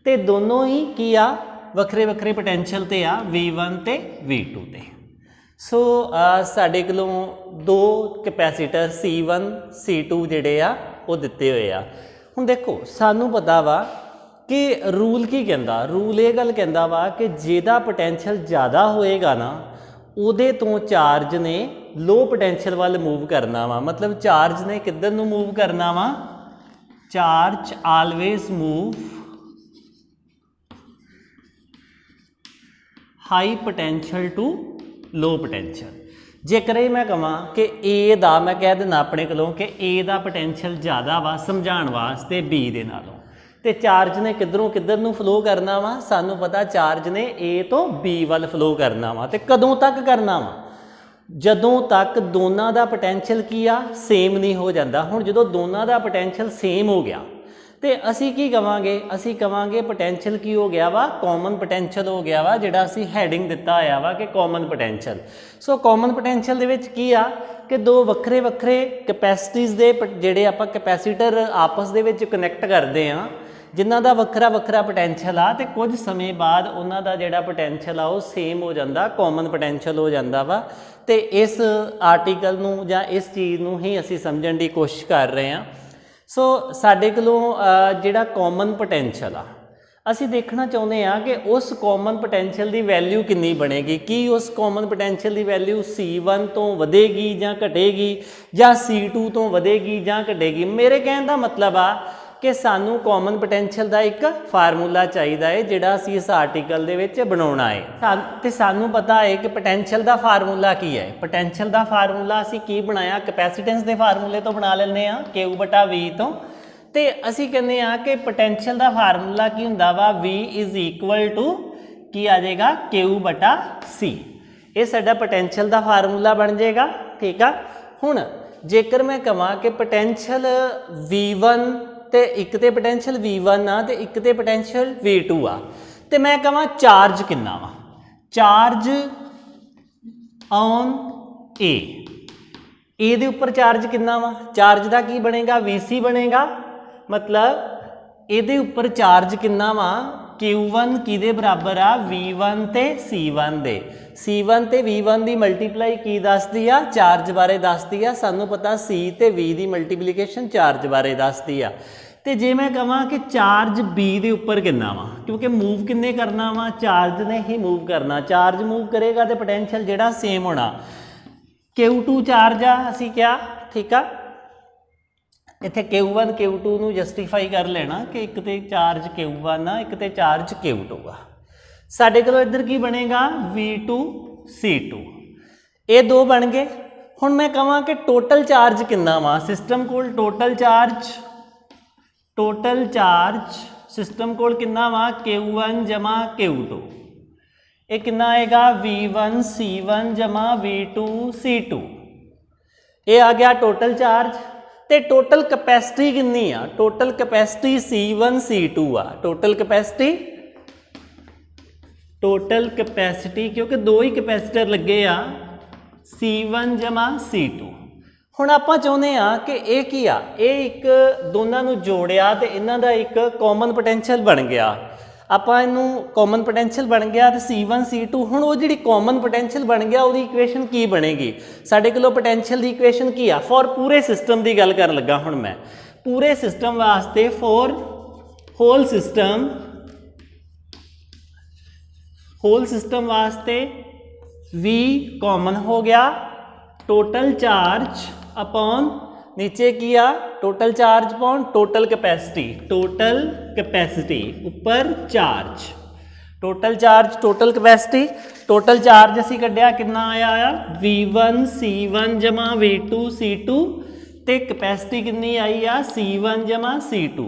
ਤੇ ਦੋਨੋਂ ਹੀ ਕੀ ਆ ਵੱਖਰੇ ਵੱਖਰੇ ਪੋਟੈਂਸ਼ੀਅਲ ਤੇ ਆ V1 ਤੇ V2 ਤੇ। ਸੋ ਸਾਡੇ ਕੋਲੋਂ ਦੋ ਕਪੈਸੀਟਰ C1 C2 ਜਿਹੜੇ ਆ ਉਹ ਦਿੱਤੇ ਹੋਏ ਆ। ਹੁਣ ਦੇਖੋ ਸਾਨੂੰ ਪਤਾ ਵਾ ਕਿ ਰੂਲ ਕੀ ਕਹਿੰਦਾ, ਰੂਲ ਇਹ ਗੱਲ ਕਹਿੰਦਾ ਵਾ ਕਿ ਜਿਹਦਾ ਪੋਟੈਂਸ਼ੀਅਲ ਜ਼ਿਆਦਾ ਹੋਏਗਾ ਨਾ ਉਹਦੇ ਤੋਂ ਚਾਰਜ ਨੇ ਲੋ ਪੋਟੈਂਸ਼ੀਅਲ ਵੱਲ ਮੂਵ ਕਰਨਾ ਵਾ। ਮਤਲਬ ਚਾਰਜ ਨੇ ਕਿੱਧਰ ਨੂੰ ਮੂਵ ਕਰਨਾ ਵਾ, charge always move high potential to low potential. ਜੇਕਰ ਇਹ ਮੈਂ ਕਹਾਂ ਕਿ A ਦਾ, ਮੈਂ ਕਹਿ ਦਿੰਦਾ ਆਪਣੇ ਕੋਲੋਂ ਕਿ A ਦਾ ਪੋਟੈਂਸ਼ੀਅਲ ਜ਼ਿਆਦਾ ਵਾ ਸਮਝਾਉਣ ਵਾਸਤੇ B ਦੇ ਨਾਲੋਂ ਤੇ ਚਾਰਜ ਨੇ ਕਿੱਧਰੋਂ ਕਿੱਧਰ ਨੂੰ ਫਲੋ ਕਰਨਾ ਵਾ, ਸਾਨੂੰ ਪਤਾ ਚਾਰਜ ਨੇ A ਤੋਂ B ਵੱਲ ਫਲੋ ਕਰਨਾ ਵਾ ਤੇ ਕਦੋਂ ਤੱਕ ਕਰਨਾ ਵਾ, ਜਦੋਂ ਤੱਕ ਦੋਨਾਂ ਦਾ ਪੋਟੈਂਸ਼ੀਅਲ ਕੀ ਆ ਸੇਮ ਨਹੀਂ ਹੋ ਜਾਂਦਾ। ਹੁਣ ਜਦੋਂ ਦੋਨਾਂ ਦਾ ਪੋਟੈਂਸ਼ੀਅਲ ਸੇਮ ਹੋ ਗਿਆ ਤੇ ਅਸੀਂ ਕੀ ਕਵਾਂਗੇ, ਅਸੀਂ ਕਵਾਂਗੇ ਪੋਟੈਂਸ਼ੀਅਲ ਕੀ ਹੋ ਗਿਆ ਵਾ, ਕਾਮਨ ਪੋਟੈਂਸ਼ੀਅਲ ਹੋ ਗਿਆ ਵਾ, ਜਿਹੜਾ ਅਸੀਂ ਹੈਡਿੰਗ ਦਿੱਤਾ ਹੋਇਆ ਵਾ ਕਿ ਕਾਮਨ ਪੋਟੈਂਸ਼ੀਅਲ। ਸੋ ਕਾਮਨ ਪੋਟੈਂਸ਼ੀਅਲ ਦੇ ਵਿੱਚ ਕੀ ਆ ਕਿ ਦੋ ਵੱਖਰੇ ਵੱਖਰੇ ਕਪੈਸਿਟੀਜ਼ ਦੇ ਜਿਹੜੇ ਆਪਾਂ ਕਪੈਸੀਟਰ ਆਪਸ ਦੇ ਵਿੱਚ ਕਨੈਕਟ ਕਰਦੇ ਆ ਜਿਨ੍ਹਾਂ ਦਾ ਵੱਖਰਾ ਵੱਖਰਾ ਪੋਟੈਂਸ਼ੀਅਲ ਆ ਤੇ ਕੁਝ ਸਮੇਂ ਬਾਅਦ ਉਹਨਾਂ ਦਾ ਜਿਹੜਾ ਪੋਟੈਂਸ਼ੀਅਲ ਆ ਉਹ ਸੇਮ ਹੋ ਜਾਂਦਾ, ਕਾਮਨ ਪੋਟੈਂਸ਼ੀਅਲ ਹੋ ਜਾਂਦਾ ਵਾ। ਤੇ ਇਸ ਆਰਟੀਕਲ ਨੂੰ ਜਾਂ ਇਸ ਚੀਜ਼ ਨੂੰ ਹੀ ਅਸੀਂ ਸਮਝਣ ਦੀ ਕੋਸ਼ਿਸ਼ ਕਰ ਰਹੇ ਹਾਂ। ਸੋ ਸਾਡੇ ਕੋਲੋਂ ਜਿਹੜਾ ਕਾਮਨ ਪੋਟੈਂਸ਼ੀਅਲ ਆ ਅਸੀਂ ਦੇਖਣਾ ਚਾਹੁੰਦੇ ਹਾਂ ਕਿ ਉਸ ਕਾਮਨ ਪੋਟੈਂਸ਼ੀਅਲ ਦੀ ਵੈਲਿਊ ਕਿੰਨੀ ਬਣੇਗੀ। ਕੀ ਉਸ ਕਾਮਨ ਪੋਟੈਂਸ਼ੀਅਲ ਦੀ ਵੈਲਿਊ C1 ਤੋਂ ਵਧੇਗੀ ਜਾਂ ਘਟੇਗੀ ਜਾਂ C2 ਤੋਂ ਵਧੇਗੀ ਜਾਂ ਘਟੇਗੀ। ਮੇਰੇ ਕਹਿਣ ਦਾ ਮਤਲਬ ਆ ਕਿ ਸਾਨੂੰ ਕਾਮਨ ਪੋਟੈਂਸ਼ੀਅਲ ਦਾ ਇੱਕ ਫਾਰਮੂਲਾ ਚਾਹੀਦਾ ਹੈ ਜਿਹੜਾ ਅਸੀਂ ਇਸ ਆਰਟੀਕਲ ਦੇ ਵਿੱਚ ਬਣਾਉਣਾ ਹੈ ਤੇ ਸਾਨੂੰ ਪਤਾ ਹੈ ਕਿ ਪੋਟੈਂਸ਼ੀਅਲ ਦਾ ਫਾਰਮੂਲਾ ਕੀ ਹੈ। ਪੋਟੈਂਸ਼ੀਅਲ ਦਾ ਫਾਰਮੂਲਾ ਅਸੀਂ ਕੀ ਬਣਾਇਆ, ਕਪੈਸੀਟੈਂਸ ਦੇ ਫਾਰਮੂਲੇ ਤੋਂ ਬਣਾ ਲੈਂਦੇ ਆ Q/V ਤੋਂ ਤੇ ਅਸੀਂ ਕਹਿੰਦੇ ਆ ਕਿ ਪੋਟੈਂਸ਼ੀਅਲ ਦਾ ਫਾਰਮੂਲਾ ਕੀ ਹੁੰਦਾ ਵਾ, V = ਕੀ ਆ ਜਾਏਗਾ Q/C। ਇਹ ਸਾਡਾ ਪੋਟੈਂਸ਼ੀਅਲ ਦਾ ਫਾਰਮੂਲਾ ਬਣ ਜਾਏਗਾ। ਠੀਕ ਆ। ਹੁਣ ਜੇਕਰ ਮੈਂ ਕਹਾਂ ਕਿ ਪੋਟੈਂਸ਼ੀਅਲ V1 ਤੇ ਇੱਕ ਤੇ ਪੋਟੈਂਸ਼ੀਅਲ V1 ਆ ਤੇ ਇੱਕ ਤੇ ਪੋਟੈਂਸ਼ੀਅਲ V2 ਆ ਤੇ ਮੈਂ ਕਹਾਂ ਚਾਰਜ ਕਿੰਨਾ ਵਾ, ਚਾਰਜ ਔਨ A, A ਦੇ ਉੱਪਰ ਚਾਰਜ ਕਿੰਨਾ ਵਾ, ਚਾਰਜ ਦਾ ਕੀ ਬਣੇਗਾ VC ਬਣੇਗਾ। ਮਤਲਬ ਇਹਦੇ ਉੱਪਰ ਚਾਰਜ ਕਿੰਨਾ ਵਾ Q1 ਕਿਹਦੇ ਬਰਾਬਰ ਆ, V1 ਤੇ C1 ਦੇ। C1 ਤੇ V1 ਦੀ ਮਲਟੀਪਲਾਈ ਕੀ ਦੱਸਦੀ ਆ, ਚਾਰਜ ਬਾਰੇ ਦੱਸਦੀ ਆ। ਸਾਨੂੰ ਪਤਾ C ਤੇ V ਦੀ ਮਲਟੀਪਲੀਕੇਸ਼ਨ ਚਾਰਜ ਬਾਰੇ ਦੱਸਦੀ ਆ। ਤੇ ਜੇ ਮੈਂ ਕਹਾਂ ਕਿ ਚਾਰਜ B ਦੇ ਉੱਪਰ ਕਿੰਨਾ ਵਾ, ਕਿਉਂਕਿ ਮੂਵ ਕਿੰਨੇ ਕਰਨਾ ਵਾ, ਚਾਰਜ ਨੇ ਹੀ ਮੂਵ ਕਰਨਾ। ਚਾਰਜ ਮੂਵ ਕਰੇਗਾ ਤੇ ਪੋਟੈਂਸ਼ੀਅਲ ਜਿਹੜਾ ਸੇਮ ਹੋਣਾ। Q2 ਚਾਰਜ ਆ ਅਸੀਂ ਕਿਹਾ। ਠੀਕ ਆ। ਇੱਥੇ Q1 Q2 ਨੂੰ ਜਸਟੀਫਾਈ ਕਰ ਲੈਣਾ ਕਿ ਇੱਕ ਤੇ ਚਾਰਜ Q1 ਆ, ਇੱਕ ਤੇ ਚਾਰਜ Q2 ਆ। ਸਾਡੇ ਕੋਲ ਇੱਧਰ ਕੀ ਬਣੇਗਾ, V2 C2। ਇਹ ਦੋ ਬਣ ਗਏ। ਹੁਣ ਮੈਂ ਕਹਾਂ ਕਿ ਟੋਟਲ ਚਾਰਜ ਕਿੰਨਾ ਵਾ, ਸਿਸਟਮ ਕੋਲ ਟੋਟਲ ਚਾਰਜ ਸਿਸਟਮ ਕੋਲ ਕਿੰਨਾ ਵਾ, Q1 + Q2। ਇਹ ਕਿੰਨਾ ਆਏਗਾ, V1 C1 + V2 C2। ਇਹ ਆ ਗਿਆ ਟੋਟਲ ਚਾਰਜ। ਤੇ ਟੋਟਲ ਕਪੈਸਿਟੀ ਕਿੰਨੀ ਆ? ਟੋਟਲ ਕਪੈਸਿਟੀ C1 C2 ਆ। ਟੋਟਲ ਕਪੈਸਿਟੀ ਕਿਉਂਕਿ ਦੋ ਹੀ ਕਪੈਸਿਟਰ ਲੱਗੇ ਆ C1 ਜਮਾ C2। ਹੁਣ ਆਪਾਂ ਚਾਹੁੰਦੇ ਆ ਕਿ ਇਹ ਕੀ ਆ, ਇਹ ਇੱਕ ਦੋਨਾਂ ਨੂੰ ਜੋੜਿਆ ਤੇ ਇਹਨਾਂ ਦਾ ਇੱਕ ਕਾਮਨ ਪੋਟੈਂਸ਼ੀਅਲ ਬਣ ਗਿਆ। ਆਪਾਂ ਇਹਨੂੰ ਕਾਮਨ ਪੋਟੈਂਸ਼ੀਅਲ ਬਣ ਗਿਆ ਤੇ C1 C2। ਹੁਣ ਉਹ ਜਿਹੜੀ ਕਾਮਨ ਪੋਟੈਂਸ਼ੀਅਲ ਬਣ ਗਿਆ ਉਹਦੀ ਇਕੁਏਸ਼ਨ ਕੀ ਬਣੇਗੀ? ਸਾਡੇ ਕੋਲ ਪੋਟੈਂਸ਼ੀਅਲ ਦੀ ਇਕੁਏਸ਼ਨ ਕੀ ਆ? ਫॉर ਪੂਰੇ ਸਿਸਟਮ ਦੀ ਗੱਲ ਕਰਨ ਲੱਗਾ ਹੁਣ ਮੈਂ। ਪੂਰੇ ਸਿਸਟਮ ਵਾਸਤੇ ਫॉर ਹੋਲ ਸਿਸਟਮ ਵਾਸਤੇ V ਕਾਮਨ ਹੋ ਗਿਆ। टोटल चार्ज अपॉन नीचे किया total charge upon total capacity ऊपर charge total charge total capacity total charge असी कढ़िया कितना आया V1 C1 जमा V2 C2 ते कैपेसिटी कितनी आई आ C1 जमा C2।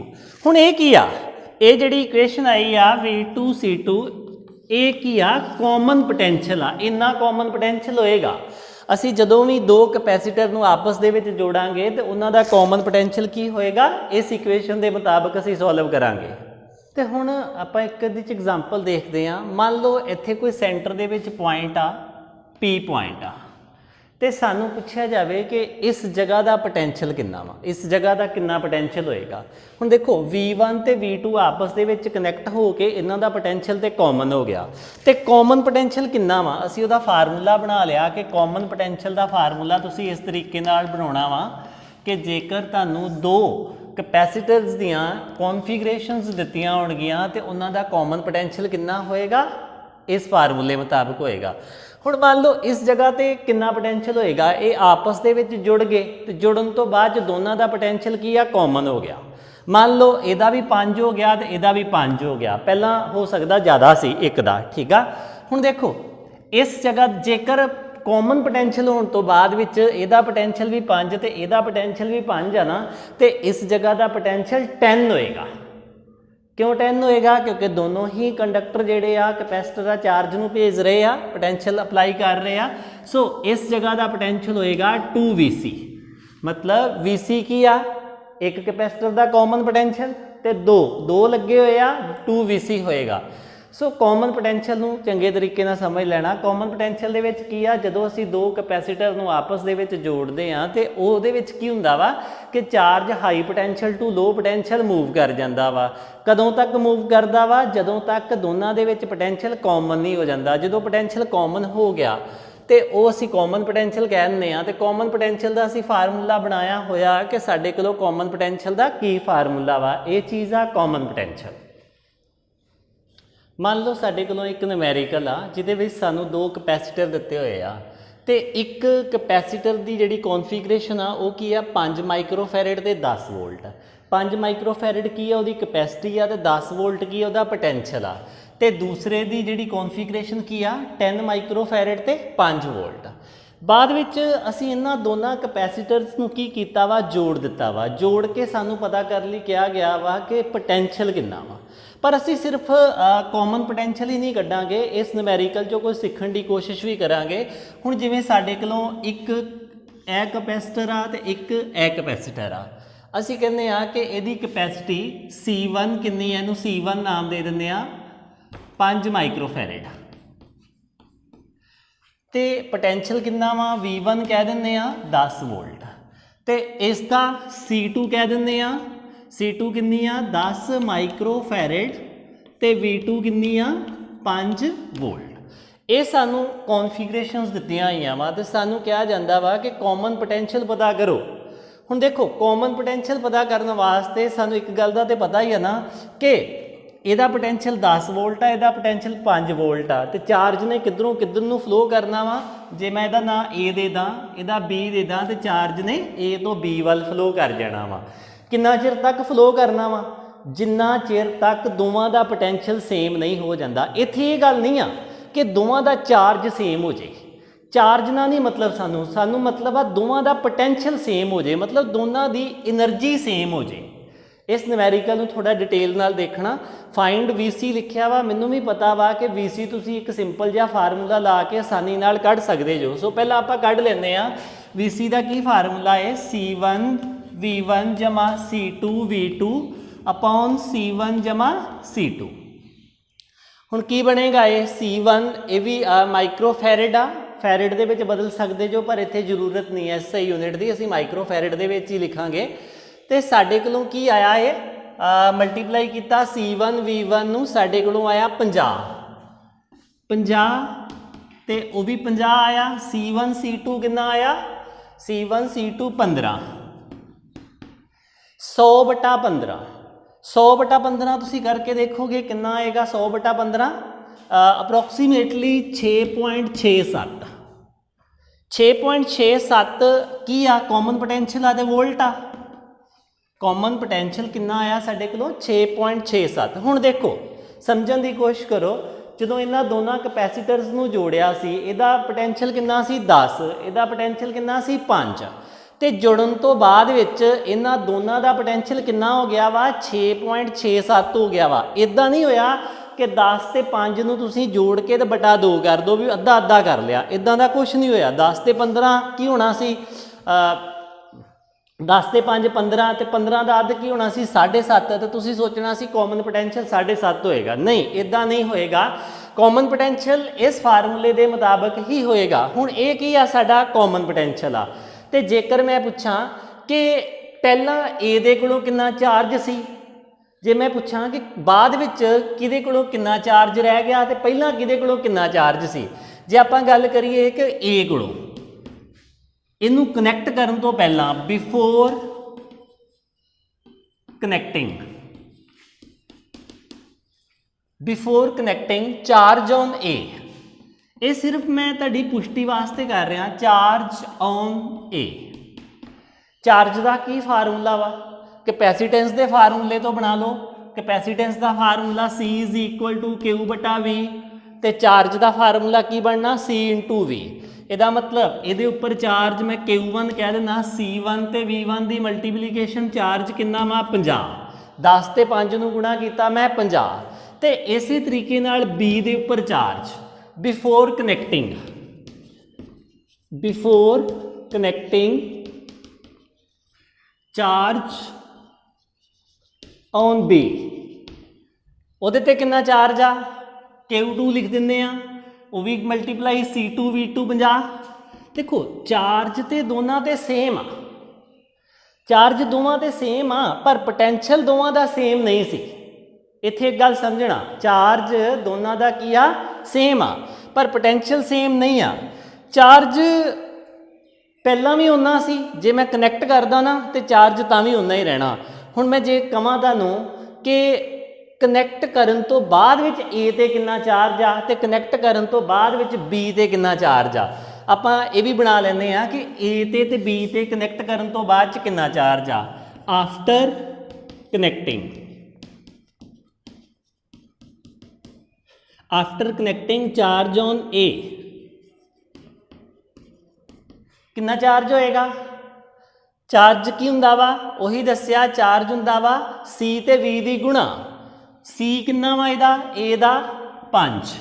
हुण ये की आ, ये जिहड़ी इक्वेशन आई आ V2 C2 ये की आ कॉमन पोटेंशियल आ। इन्ना कॉमन पोटेंशियल होएगा ਅਸੀਂ ਜਦੋਂ ਵੀ ਦੋ ਕਪੈਸੀਟਰ ਨੂੰ ਆਪਸ ਦੇ ਵਿੱਚ ਜੋੜਾਂਗੇ ਤੇ ਉਹਨਾਂ ਦਾ ਕਾਮਨ ਪੋਟੈਂਸ਼ੀਅਲ ਕੀ ਹੋਏਗਾ, ਇਸ ਇਕੁਏਸ਼ਨ ਦੇ ਮੁਤਾਬਕ ਅਸੀਂ ਸੋਲਵ ਕਰਾਂਗੇ। ਤੇ ਹੁਣ ਆਪਾਂ ਇੱਕ ਇਹਦੇ 'ਚ ਐਗਜ਼ਾਮਪਲ ਦੇਖਦੇ ਹਾਂ। ਮੰਨ ਲਓ ਇੱਥੇ ਕੋਈ ਸੈਂਟਰ ਦੇ ਵਿੱਚ ਪੁਆਇੰਟ ਆ P ਪੁਆਇੰਟ ਆ ਤੇ ਸਾਨੂੰ ਪੁੱਛਿਆ ਜਾਵੇ ਕਿ ਇਸ ਜਗ੍ਹਾ ਦਾ ਪੋਟੈਂਸ਼ੀਅਲ ਕਿੰਨਾ ਵਾ, ਇਸ ਜਗ੍ਹਾ ਦਾ ਕਿੰਨਾ ਪੋਟੈਂਸ਼ੀਅਲ ਹੋਏਗਾ। ਹੁਣ ਦੇਖੋ V1 ਤੇ V2 ਆਪਸ ਦੇ ਵਿੱਚ ਕਨੈਕਟ ਹੋ ਕੇ ਇਹਨਾਂ ਦਾ ਪੋਟੈਂਸ਼ੀਅਲ ਤੇ ਕਾਮਨ ਹੋ ਗਿਆ ਤੇ ਕਾਮਨ ਪੋਟੈਂਸ਼ੀਅਲ ਕਿੰਨਾ ਵਾ, ਅਸੀਂ ਉਹਦਾ ਫਾਰਮੂਲਾ ਬਣਾ ਲਿਆ ਕਿ ਕਾਮਨ ਪੋਟੈਂਸ਼ੀਅਲ ਦਾ ਫਾਰਮੂਲਾ ਤੁਸੀਂ ਇਸ ਤਰੀਕੇ ਨਾਲ ਬਣਾਉਣਾ ਵਾ ਕਿ ਜੇਕਰ ਤੁਹਾਨੂੰ ਦੋ ਕਪੈਸੀਟਰਸ ਦੀਆਂ ਕਨਫੀਗਰੇਸ਼ਨਸ ਦਿੱਤੀਆਂ ਹੋਣਗੀਆਂ ਤੇ ਉਹਨਾਂ ਦਾ ਕਾਮਨ ਪੋਟੈਂਸ਼ੀਅਲ ਕਿੰਨਾ ਹੋਏਗਾ, ਇਸ ਫਾਰਮੂਲੇ ਮੁਤਾਬਕ ਹੋਏਗਾ। ਹੁਣ ਮੰਨ ਲਓ ਇਸ ਜਗ੍ਹਾ ਤੇ ਕਿੰਨਾ ਪੋਟੈਂਸ਼ੀਅਲ ਹੋਏਗਾ, ਇਹ ਆਪਸ ਦੇ ਵਿੱਚ ਜੁੜ ਗਏ ਤੇ ਜੁੜਨ ਤੋਂ ਬਾਅਦ 'ਚ ਦੋਨਾਂ ਦਾ ਪੋਟੈਂਸ਼ੀਅਲ ਕੀ ਆ, ਕਾਮਨ ਹੋ ਗਿਆ। ਮੰਨ ਲਓ ਇਹਦਾ ਵੀ 5 ਹੋ ਗਿਆ ਤੇ ਇਹਦਾ ਵੀ 5 ਹੋ ਗਿਆ, ਪਹਿਲਾਂ ਹੋ ਸਕਦਾ ਜ਼ਿਆਦਾ ਸੀ ਇੱਕ ਦਾ, ਠੀਕ ਆ। ਹੁਣ ਦੇਖੋ ਇਸ ਜਗ੍ਹਾ ਜੇਕਰ ਕਾਮਨ ਪੋਟੈਂਸ਼ੀਅਲ ਹੋਣ ਤੋਂ ਬਾਅਦ ਵਿੱਚ ਇਹਦਾ ਪੋਟੈਂਸ਼ੀਅਲ ਵੀ 5 ਤੇ ਇਹਦਾ ਪੋਟੈਂਸ਼ੀਅਲ ਵੀ 5 ਆ ਨਾ, ਤੇ ਇਸ ਜਗ੍ਹਾ ਦਾ ਪੋਟੈਂਸ਼ੀਅਲ 10 ਹੋਏਗਾ। क्यों 10 होएगा? क्योंकि दोनों ही कंडक्टर जेडे आ कैपेसिटर आ चार्ज नूं भेज रहे आ, पोटेंशियल अप्लाई कर रहे आ। सो इस जगह का पोटेंशियल होएगा 2Vc। मतलब Vc की आ एक कैपेसिटर का कॉमन पोटेंशियल ते दो लगे हुए आ 2Vc होएगा। सो कॉमन पोटेंशियल नूं चंगे तरीके नाल समझ लेना। कॉमन पोटेंशियल दे विच की आ, जदों असीं दो कैपेसिटर नूं आपस दे विच जोड़दे आ ते ओहदे विच की हुंदा वा कि charge high potential to low potential move कर जांदा वा। कदों तक मूव करदा वा? जदों तक दोनां दे विच पोटेंशियल कॉमन नहीं हो जांदा। जदों पोटेंशियल कॉमन हो गया तो वह असी कॉमन पोटेंशियल कह दिंदे आ। ते कॉमन पोटेंशियल का असी फार्मूला बनाया होया कि साडे कोलों कॉमन पोटेंशियल का की फार्मूला वा, ये चीज़ आ कॉमन पोटेंशियल। मान लो साडे कोलों एक न्यूमेरिकल आ जिहदे विच सानूं दो कैपेसिटर दिते हुए आ ते एक कैपेसिटर की जिहड़ी कॉन्फिगरेशन आ वो की आ 5 माइक्रोफैरड ते 10 वोल्ट। 5 माइक्रोफैरड की आ उहदी कैपेसिटी आ ते 10 वोल्ट की आ उहदा पोटेंशियल आ। ते दूसरे की जिहड़ी कॉन्फिगरेशन की आ 10 माइक्रोफैरड ते 5 वोल्ट। बाद विच असीं इन्हां दोनों कैपेसिटर्स नूं की कीता वा, जोड़ दिता वा। जोड़ के सानूं पता कर लई कहा गया वा कि पोटेंशियल किन्ना वा। पर असी सिर्फ कॉमन पोटेंशियल ही नहीं कढ़ांगे, इस न्यूमेरिकल चों कुछ सीखण की कोशिश भी करांगे। हुण जिवें साडे कोलों एक ए कैपेसिटर आ ते एक ए कैपेसिटर आ, असी कहने आ कि इहदी कैपेसिटी C1 किन्नी है, इहनूं C1 नाम दे दिंदे आ 5 माइक्रोफैरड ते पोटेंशियल किन्ना वा V1 कह दिंदे आ 10 वोल्ट ते इसका C2 कह दिंदे आ C2 किन्नी आ 10 माइक्रोफैरड ते V2 किन्नी आ 5 वोल्ट। ये सानू कॉन्फिगरेशनस दित्तियां होईयां वा ते सानू कहा जांदा वा कि कॉमन पोटेंशियल पता करो। हुण देखो कॉमन पोटेंशियल पता करने वास्ते सानू एक गल दा ते पता ही है ना कि ਇਹਦਾ पोटेंशियल 10 वोल्ट आ, ਇਹਦਾ पोटेंशियल 5 वोल्ट आ ते चार्ज ने किधरों किधर नूं फ्लो करना वा। जे मैं ਇਹਦਾ ਨਾਂ A दे ਦਾਂ, ਇਹਦਾ B दे ਦਾਂ ते चार्ज ने A तो B ਵੱਲ फ्लो कर जाना वा। किन्ना चिर तक फ्लो करना वा? जिन्ना चिर तक दोवां दा पोटेंशियल सेम नहीं हो जाता। इत्थे ये गल नहीं आ कि दोवां दा चार्ज सेम हो जाए। चार्ज ना नहीं मतलब सानू मतलब आ दोवां दा पोटेंशियल सेम हो जाए, मतलब दोनों दी एनर्जी सेम हो जाए। इस न्यूमेरिकल नूं थोड़ा डिटेल नाल देखना। फाइंड VC लिखिया वा, मैनूं भी पता वा कि VC तुसीं एक सिंपल जिहा फार्मूला ला के आसानी नाल कढ सकदे जो। सो पहलां आपां कढ लैंदे आ VC दा की फार्मूला है C1 V1 ਜਮਾ C2 V2 अपॉन C1 जमा C2। ਹੁਣ ਕੀ ਬਣੇਗਾ ਇਹ C1 ਇਹ ਵੀ ਮਾਈਕਰੋ ਫੈਰਡ ਆ, ਫੈਰਡ ਦੇ ਵਿੱਚ ਬਦਲ ਸਕਦੇ ਜੋ, ਪਰ ਇੱਥੇ ਜ਼ਰੂਰਤ ਨਹੀਂ ਐ SI ਯੂਨਿਟ ਦੀ, ਅਸੀਂ ਮਾਈਕਰੋ ਫੈਰਡ ਦੇ ਵਿੱਚ ਹੀ ਲਿਖਾਂਗੇ। ਤੇ ਸਾਡੇ ਕੋਲੋਂ ਕੀ ਆਇਆ ਇਹ ਮਲਟੀਪਲਾਈ ਕੀਤਾ C1 V1 ਨੂੰ, ਸਾਡੇ ਕੋਲੋਂ ਆਇਆ 50 ਤੇ ਉਹ ਵੀ 50 ਆਇਆ। C1 C2 कितना आया C1 C2 15 100/15 100/15 ਤੁਸੀਂ ਕਰਕੇ ਦੇਖੋਗੇ ਕਿੰਨਾ ਆਏਗਾ 100/15 ਅਪਰੋਕਸੀਮੇਟਲੀ 6.67 6.67 ਕੀ ਆ ਕਾਮਨ ਪੋਟੈਂਸ਼ੀਅਲ ਆ ਤੇ ਵੋਲਟ ਆ। ਕਾਮਨ ਪੋਟੈਂਸ਼ੀਅਲ ਕਿੰਨਾ ਆਇਆ ਸਾਡੇ ਕੋਲੋਂ 6.67। ਹੁਣ ਦੇਖੋ ਸਮਝਣ ਦੀ ਕੋਸ਼ਿਸ਼ ਕਰੋ, ਜਦੋਂ ਇਹਨਾਂ ਦੋਨਾਂ ਕਪੈਸੀਟਰਸ ਨੂੰ ਜੋੜਿਆ ਸੀ ਇਹਦਾ ਪੋਟੈਂਸ਼ੀਅਲ ਕਿੰਨਾ ਸੀ 10, ਇਹਦਾ ਪੋਟੈਂਸ਼ੀਅਲ ਕਿੰਨਾ ਸੀ 5 ਤੇ ਜੁੜਨ ਤੋਂ ਬਾਅਦ ਵਿੱਚ ਇਹਨਾਂ ਦੋਨਾਂ ਦਾ ਪੋਟੈਂਸ਼ੀਅਲ ਕਿੰਨਾ ਹੋ ਗਿਆ ਵਾ 6.67 ਹੋ ਗਿਆ ਵਾ। ਇਦਾਂ ਨਹੀਂ ਹੋਇਆ ਕਿ 10 ਤੇ 5 ਨੂੰ ਤੁਸੀਂ ਜੋੜ ਕੇ ਤੇ ਬਟਾ 2 ਕਰ ਦਿਓ ਵੀ ਅੱਧਾ ਅੱਧਾ ਕਰ ਲਿਆ, ਇਦਾਂ ਦਾ ਕੁਝ ਨਹੀਂ ਹੋਇਆ। 10 ਤੇ 15 ਕੀ ਹੋਣਾ ਸੀ 10 ਤੇ 5 15 ਤੇ 15 ਦਾ ਅੱਧ ਕੀ ਹੋਣਾ ਸੀ 7.5 ਤੇ ਤੁਸੀਂ ਸੋਚਣਾ ਸੀ ਕਾਮਨ ਪੋਟੈਂਸ਼ੀਅਲ 7.5 ਹੋਏਗਾ। ਨਹੀਂ, ਇਦਾਂ ਨਹੀਂ ਹੋਏਗਾ। ਕਾਮਨ ਪੋਟੈਂਸ਼ੀਅਲ ਇਸ ਫਾਰਮੂਲੇ ਦੇ ਮੁਤਾਬਕ ਹੀ ਹੋਏਗਾ। ਹੁਣ ਇਹ ਕੀ ਆ ਸਾਡਾ ਕਾਮਨ ਪੋਟੈਂਸ਼ੀਅਲ ਆ। ਤੇ ਜੇਕਰ ਮੈਂ ਪੁੱਛਾਂ ਕਿ ਪਹਿਲਾਂ A ਦੇ ਕੋਲੋਂ ਕਿੰਨਾ ਚਾਰਜ ਸੀ, ਜੇ ਮੈਂ ਪੁੱਛਾਂ ਕਿ ਬਾਅਦ ਵਿੱਚ ਕਿਹਦੇ ਕੋਲੋਂ ਕਿੰਨਾ ਚਾਰਜ ਰਹਿ ਗਿਆ ਤੇ ਪਹਿਲਾਂ ਕਿਹਦੇ ਕੋਲੋਂ ਕਿੰਨਾ ਚਾਰਜ ਸੀ, ਜੇ ਆਪਾਂ ਗੱਲ ਕਰੀਏ ਕਿ A ਕੋਲੋਂ, ਇਹਨੂੰ ਕਨੈਕਟ ਕਰਨ ਤੋਂ ਪਹਿਲਾਂ before connecting charge on A, ਇਹ ਸਿਰਫ ਮੈਂ ਤੁਹਾਡੀ ਪੁਸ਼ਟੀ ਵਾਸਤੇ ਕਰ ਰਿਹਾ। Charge on A, charge the Ki formula ਵਾ, ਕੈਪੈਸੀਟੈਂਸ ਦੇ ਫਾਰਮੂਲੇ ਤੋਂ ਬਣਾ ਲਓ। ਕੈਪੈਸੀਟੈਂਸ ਦਾ ਫਾਰਮੂਲਾ C = Q/V ਤੇ ਚਾਰਜ ਦਾ ਫਾਰਮੂਲਾ ਕੀ ਬਣਨਾ C × V। ਇਹਦਾ ਮਤਲਬ ਇਹਦੇ ਉੱਪਰ ਚਾਰਜ ਮੈਂ Q1 ਕਹਿ ਦਿੰਦਾ, C1 ਤੇ V1 ਦੀ ਮਲਟੀਪਲੀਕੇਸ਼ਨ ਚਾਰਜ ਕਿੰਨਾ ਵਾ 50, 10 ਤੇ 5 ਨੂੰ ਗੁਣਾ ਕੀਤਾ ਮੈਂ 50। ਤੇ ਇਸੇ ਤਰੀਕੇ ਨਾਲ B ਦੇ ਉੱਪਰ charge before connecting charge on B, ਉਹਦੇ ਤੇ ਕਿੰਨਾ ਚਾਰਜ ਆ Q2 ਲਿਖ ਦਿੰਦੇ ਆ, ਉਹ ਵੀ ਮਲਟੀਪਲਾਈ C2 V2 50। ਦੇਖੋ ਚਾਰਜ ਤੇ ਦੋਨਾਂ ਤੇ ਸੇਮ ਆ, ਚਾਰਜ ਦੋਵਾਂ ਤੇ ਸੇਮ ਆ, ਪਰ ਪੋਟੈਂਸ਼ੀਅਲ ਦੋਵਾਂ ਦਾ ਸੇਮ ਨਹੀਂ ਸੀ। ਇੱਥੇ ਇੱਕ ਗੱਲ ਸਮਝਣਾ, ਚਾਰਜ ਦੋਨਾਂ ਦਾ ਕੀ ਆ ਸੇਮ ਆ, ਪਰ ਪੋਟੈਂਸ਼ੀਅਲ ਸੇਮ ਨਹੀਂ ਆ। ਚਾਰਜ ਪਹਿਲਾਂ ਵੀ ਉਨਾ ਸੀ, ਜੇ ਮੈਂ ਕਨੈਕਟ ਕਰਦਾ ਨਾ ਤੇ ਚਾਰਜ ਤਾਂ ਵੀ ਉਨਾ ਹੀ ਰਹਿਣਾ। ਹੁਣ ਮੈਂ ਜੇ ਕਹਾਂ ਤੁਹਾਨੂੰ ਕਿ ਕਨੈਕਟ ਕਰਨ ਤੋਂ ਬਾਅਦ ਵਿੱਚ A ਤੇ ਕਿੰਨਾ ਚਾਰਜ ਆ ਤੇ ਕਨੈਕਟ ਕਰਨ ਤੋਂ ਬਾਅਦ ਵਿੱਚ B ਤੇ ਕਿੰਨਾ ਚਾਰਜ ਆ, ਆਪਾਂ ਇਹ ਵੀ ਬਣਾ ਲੈਂਦੇ ਆ ਕਿ A ਤੇ B ਤੇ ਕਨੈਕਟ ਕਰਨ ਤੋਂ ਬਾਅਦ ਚ ਕਿੰਨਾ ਚਾਰਜ ਆ after connecting charge on A, ਕਿੰਨਾ ਚਾਰਜ ਹੋਏਗਾ। ਚਾਰਜ ਕੀ ਹੁੰਦਾ ਵਾ, ਉਹੀ ਦੱਸਿਆ, ਚਾਰਜ ਹੁੰਦਾ ਵਾ C ਤੇ V ਦੀ ਗੁਣਾ। C ਕਿੰਨਾ ਵਾ ਇਹਦਾ A ਦਾ 5,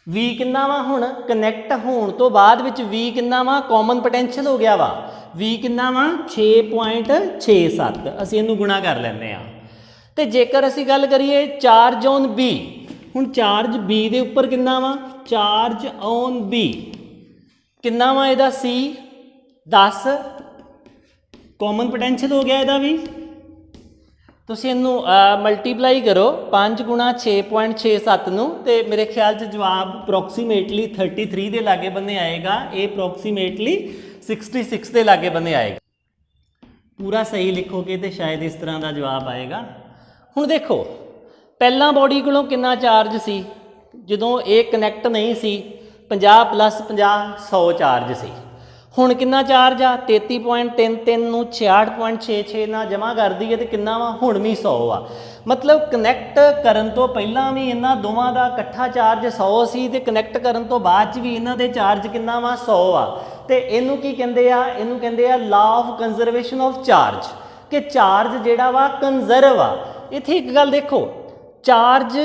V ਕਿੰਨਾ ਵਾ ਹੁਣ ਕਨੈਕਟ ਹੋਣ ਤੋਂ ਬਾਅਦ ਵਿੱਚ V ਕਿੰਨਾ ਵਾ ਕਾਮਨ ਪੋਟੈਂਸ਼ੀਅਲ ਹੋ ਗਿਆ ਵਾ, V ਕਿੰਨਾ ਵਾ 6.67, ਅਸੀਂ ਇਹਨੂੰ ਗੁਣਾ ਕਰ ਲੈਂਦੇ ਆ। ਤੇ ਜੇਕਰ ਅਸੀਂ ਗੱਲ ਕਰੀਏ ਚਾਰਜ ਔਨ B, ਹੁਣ ਚਾਰਜ B ਦੇ ਉੱਪਰ ਕਿੰਨਾ ਵਾ, ਚਾਰਜ ਔਨ B ਕਿੰਨਾ ਵਾ ਇਹਦਾ C 10, ਕਾਮਨ ਪੋਟੈਂਸ਼ੀਅਲ ਹੋ ਗਿਆ ਇਹਦਾ ਵੀ। ਤੁਸੀਂ ਇਹਨੂੰ ਮਲਟੀਪਲਾਈ ਕਰੋ 5 × 6.67 ਨੂੰ ਤੇ ਮੇਰੇ ਖਿਆਲ 'ਚ ਜਵਾਬ ਅਪਰੋਕਸੀਮੇਟਲੀ 33 ਦੇ ਲਾਗੇ ਬੰਨੇ ਆਏਗਾ। ਇਹ ਅਪਰੋਕਸੀਮੇਟਲੀ 66 ਦੇ ਲਾਗੇ ਬੰਨੇ ਆਏਗਾ। ਪੂਰਾ ਸਹੀ ਲਿਖੋਗੇ ਤੇ ਸ਼ਾਇਦ ਇਸ ਤਰ੍ਹਾਂ ਦਾ ਜਵਾਬ ਆਏਗਾ। ਹੁਣ ਦੇਖੋ ਪਹਿਲਾਂ ਬੋਡੀ ਕੋਲੋਂ ਕਿੰਨਾ ਚਾਰਜ ਸੀ ਜਦੋਂ ਇਹ ਕਨੈਕਟ ਨਹੀਂ ਸੀ, 50 + 50 100 ਚਾਰਜ ਸੀ। ਹੁਣ ਕਿੰਨਾ ਚਾਰਜ ਆ 33.33 ਨੂੰ 66.66 ਨਾਲ ਜਮ੍ਹਾਂ ਕਰ ਦਈਏ ਤੇ ਕਿੰਨਾ ਵਾ ਹੁਣ ਵੀ 100 ਆ। ਮਤਲਬ ਕਨੈਕਟ ਕਰਨ ਤੋਂ ਪਹਿਲਾਂ ਵੀ ਇਹਨਾਂ ਦੋਵਾਂ ਦਾ ਇਕੱਠਾ ਚਾਰਜ 100 ਸੀ ਤੇ ਕਨੈਕਟ ਕਰਨ ਤੋਂ ਬਾਅਦ 'ਚ ਵੀ ਇਹਨਾਂ ਦੇ ਚਾਰਜ ਕਿੰਨਾ ਵਾ 100 ਆ। ਤੇ ਇਹਨੂੰ ਕੀ ਕਹਿੰਦੇ ਆ, ਇਹਨੂੰ ਕਹਿੰਦੇ ਆ law of conservation of charge, ਕਿ ਚਾਰਜ ਜਿਹੜਾ ਵਾ ਕੰਜ਼ਰਵ ਆ। ਇੱਥੇ ਇੱਕ ਗੱਲ ਦੇਖੋ, ਚਾਰਜ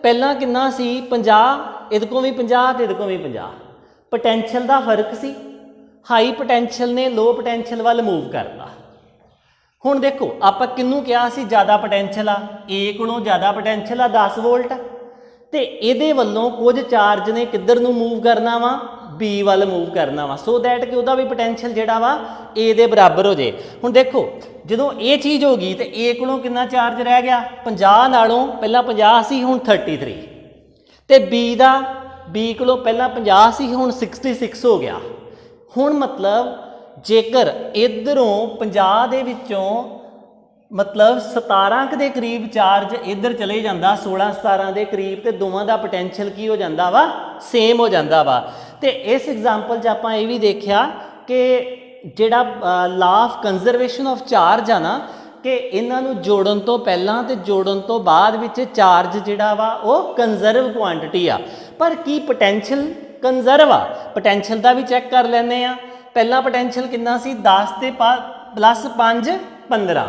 ਪਹਿਲਾਂ ਕਿੰਨਾ ਸੀ 50, ਇਹਦੇ ਕੋਲ ਵੀ 50 ਤੇ ਇਹਦੇ ਕੋਲ ਵੀ 50, ਪੋਟੈਂਸ਼ੀਅਲ ਦਾ ਫਰਕ ਸੀ। ਹਾਈ ਪੋਟੈਂਸ਼ੀਅਲ ਨੇ ਲੋ ਪੋਟੈਂਸ਼ੀਅਲ ਵੱਲ ਮੂਵ ਕਰਤਾ, ਹੁਣ ਦੇਖੋ ਆਪਾਂ ਕਿਹਨੂੰ ਕਿਹਾ ਸੀ ਜ਼ਿਆਦਾ ਪੋਟੈਂਸ਼ੀਅਲ ਆ, A ਕੋਲੋਂ ਜ਼ਿਆਦਾ ਪੋਟੈਂਸ਼ੀਅਲ ਆ 10 ਵੋਲਟ, ਤੇ ਇਹਦੇ ਵੱਲੋਂ ਕੁਝ ਚਾਰਜ ਨੇ ਕਿੱਧਰ ਨੂੰ ਮੂਵ ਕਰਨਾ ਵਾ, B ਵੱਲ ਮੂਵ ਕਰਨਾ ਵਾ, ਸੋ ਦੈਟ ਕਿ ਉਹਦਾ ਵੀ ਪੋਟੈਂਸ਼ੀਅਲ ਜਿਹੜਾ ਵਾ A ਦੇ ਬਰਾਬਰ ਹੋ ਜੇ। ਹੁਣ ਦੇਖੋ ਜਦੋਂ ਇਹ ਚੀਜ਼ ਹੋ ਗਈ ਤੇ A ਕੋਲੋਂ ਕਿੰਨਾ ਚਾਰਜ ਰਹਿ ਗਿਆ, 50 ਨਾਲੋਂ ਪਹਿਲਾਂ 50 ਸੀ ਹੁਣ 33, ਤੇ B ਕੋਲੋਂ ਪਹਿਲਾਂ 50 ਸੀ ਹੁਣ 66 ਹੋ ਗਿਆ। ਹੁਣ ਮਤਲਬ ਜੇਕਰ ਇਧਰੋਂ 50 ਦੇ ਵਿੱਚੋਂ ਮਤਲਬ 17 ਦੇ ਕਰੀਬ ਚਾਰਜ ਇੱਧਰ ਚਲੇ ਜਾਂਦਾ, 16-17 ਦੇ ਕਰੀਬ, ਤੇ ਦੋਵਾਂ ਦਾ ਪੋਟੈਂਸ਼ੀਅਲ ਕੀ ਹੋ ਜਾਂਦਾ ਵਾ, ਸੇਮ ਹੋ ਜਾਂਦਾ ਵਾ। ਤੇ ਇਸ ਐਗਜ਼ਾਮਪਲ 'ਚ ਆਪਾਂ ਇਹ ਵੀ ਦੇਖਿਆ ਕਿ ਜਿਹੜਾ law of conservation of charge ਆ ਨਾ, ਕਿ ਇਹਨਾਂ ਨੂੰ ਜੋੜਨ ਤੋਂ ਪਹਿਲਾਂ ਤੇ ਜੋੜਨ ਤੋਂ ਬਾਅਦ ਵਿੱਚ ਚਾਰਜ ਜਿਹੜਾ ਵਾ ਉਹ ਕੰਜ਼ਰਵ ਕੁਆਂਟੀਟੀ ਆ, ਪਰ ਕੀ ਪੋਟੈਂਸ਼ੀਅਲ ਕੰਜ਼ਰਵ ਆ। ਪੋਟੈਂਸ਼ੀਅਲ ਦਾ ਵੀ ਚੈੱਕ ਕਰ ਲੈਂਦੇ ਆ। ਪਹਿਲਾ ਪੋਟੈਂਸ਼ੀਅਲ ਕਿੰਨਾ ਸੀ, 10 ਤੇ ਪਲੱਸ 5 15।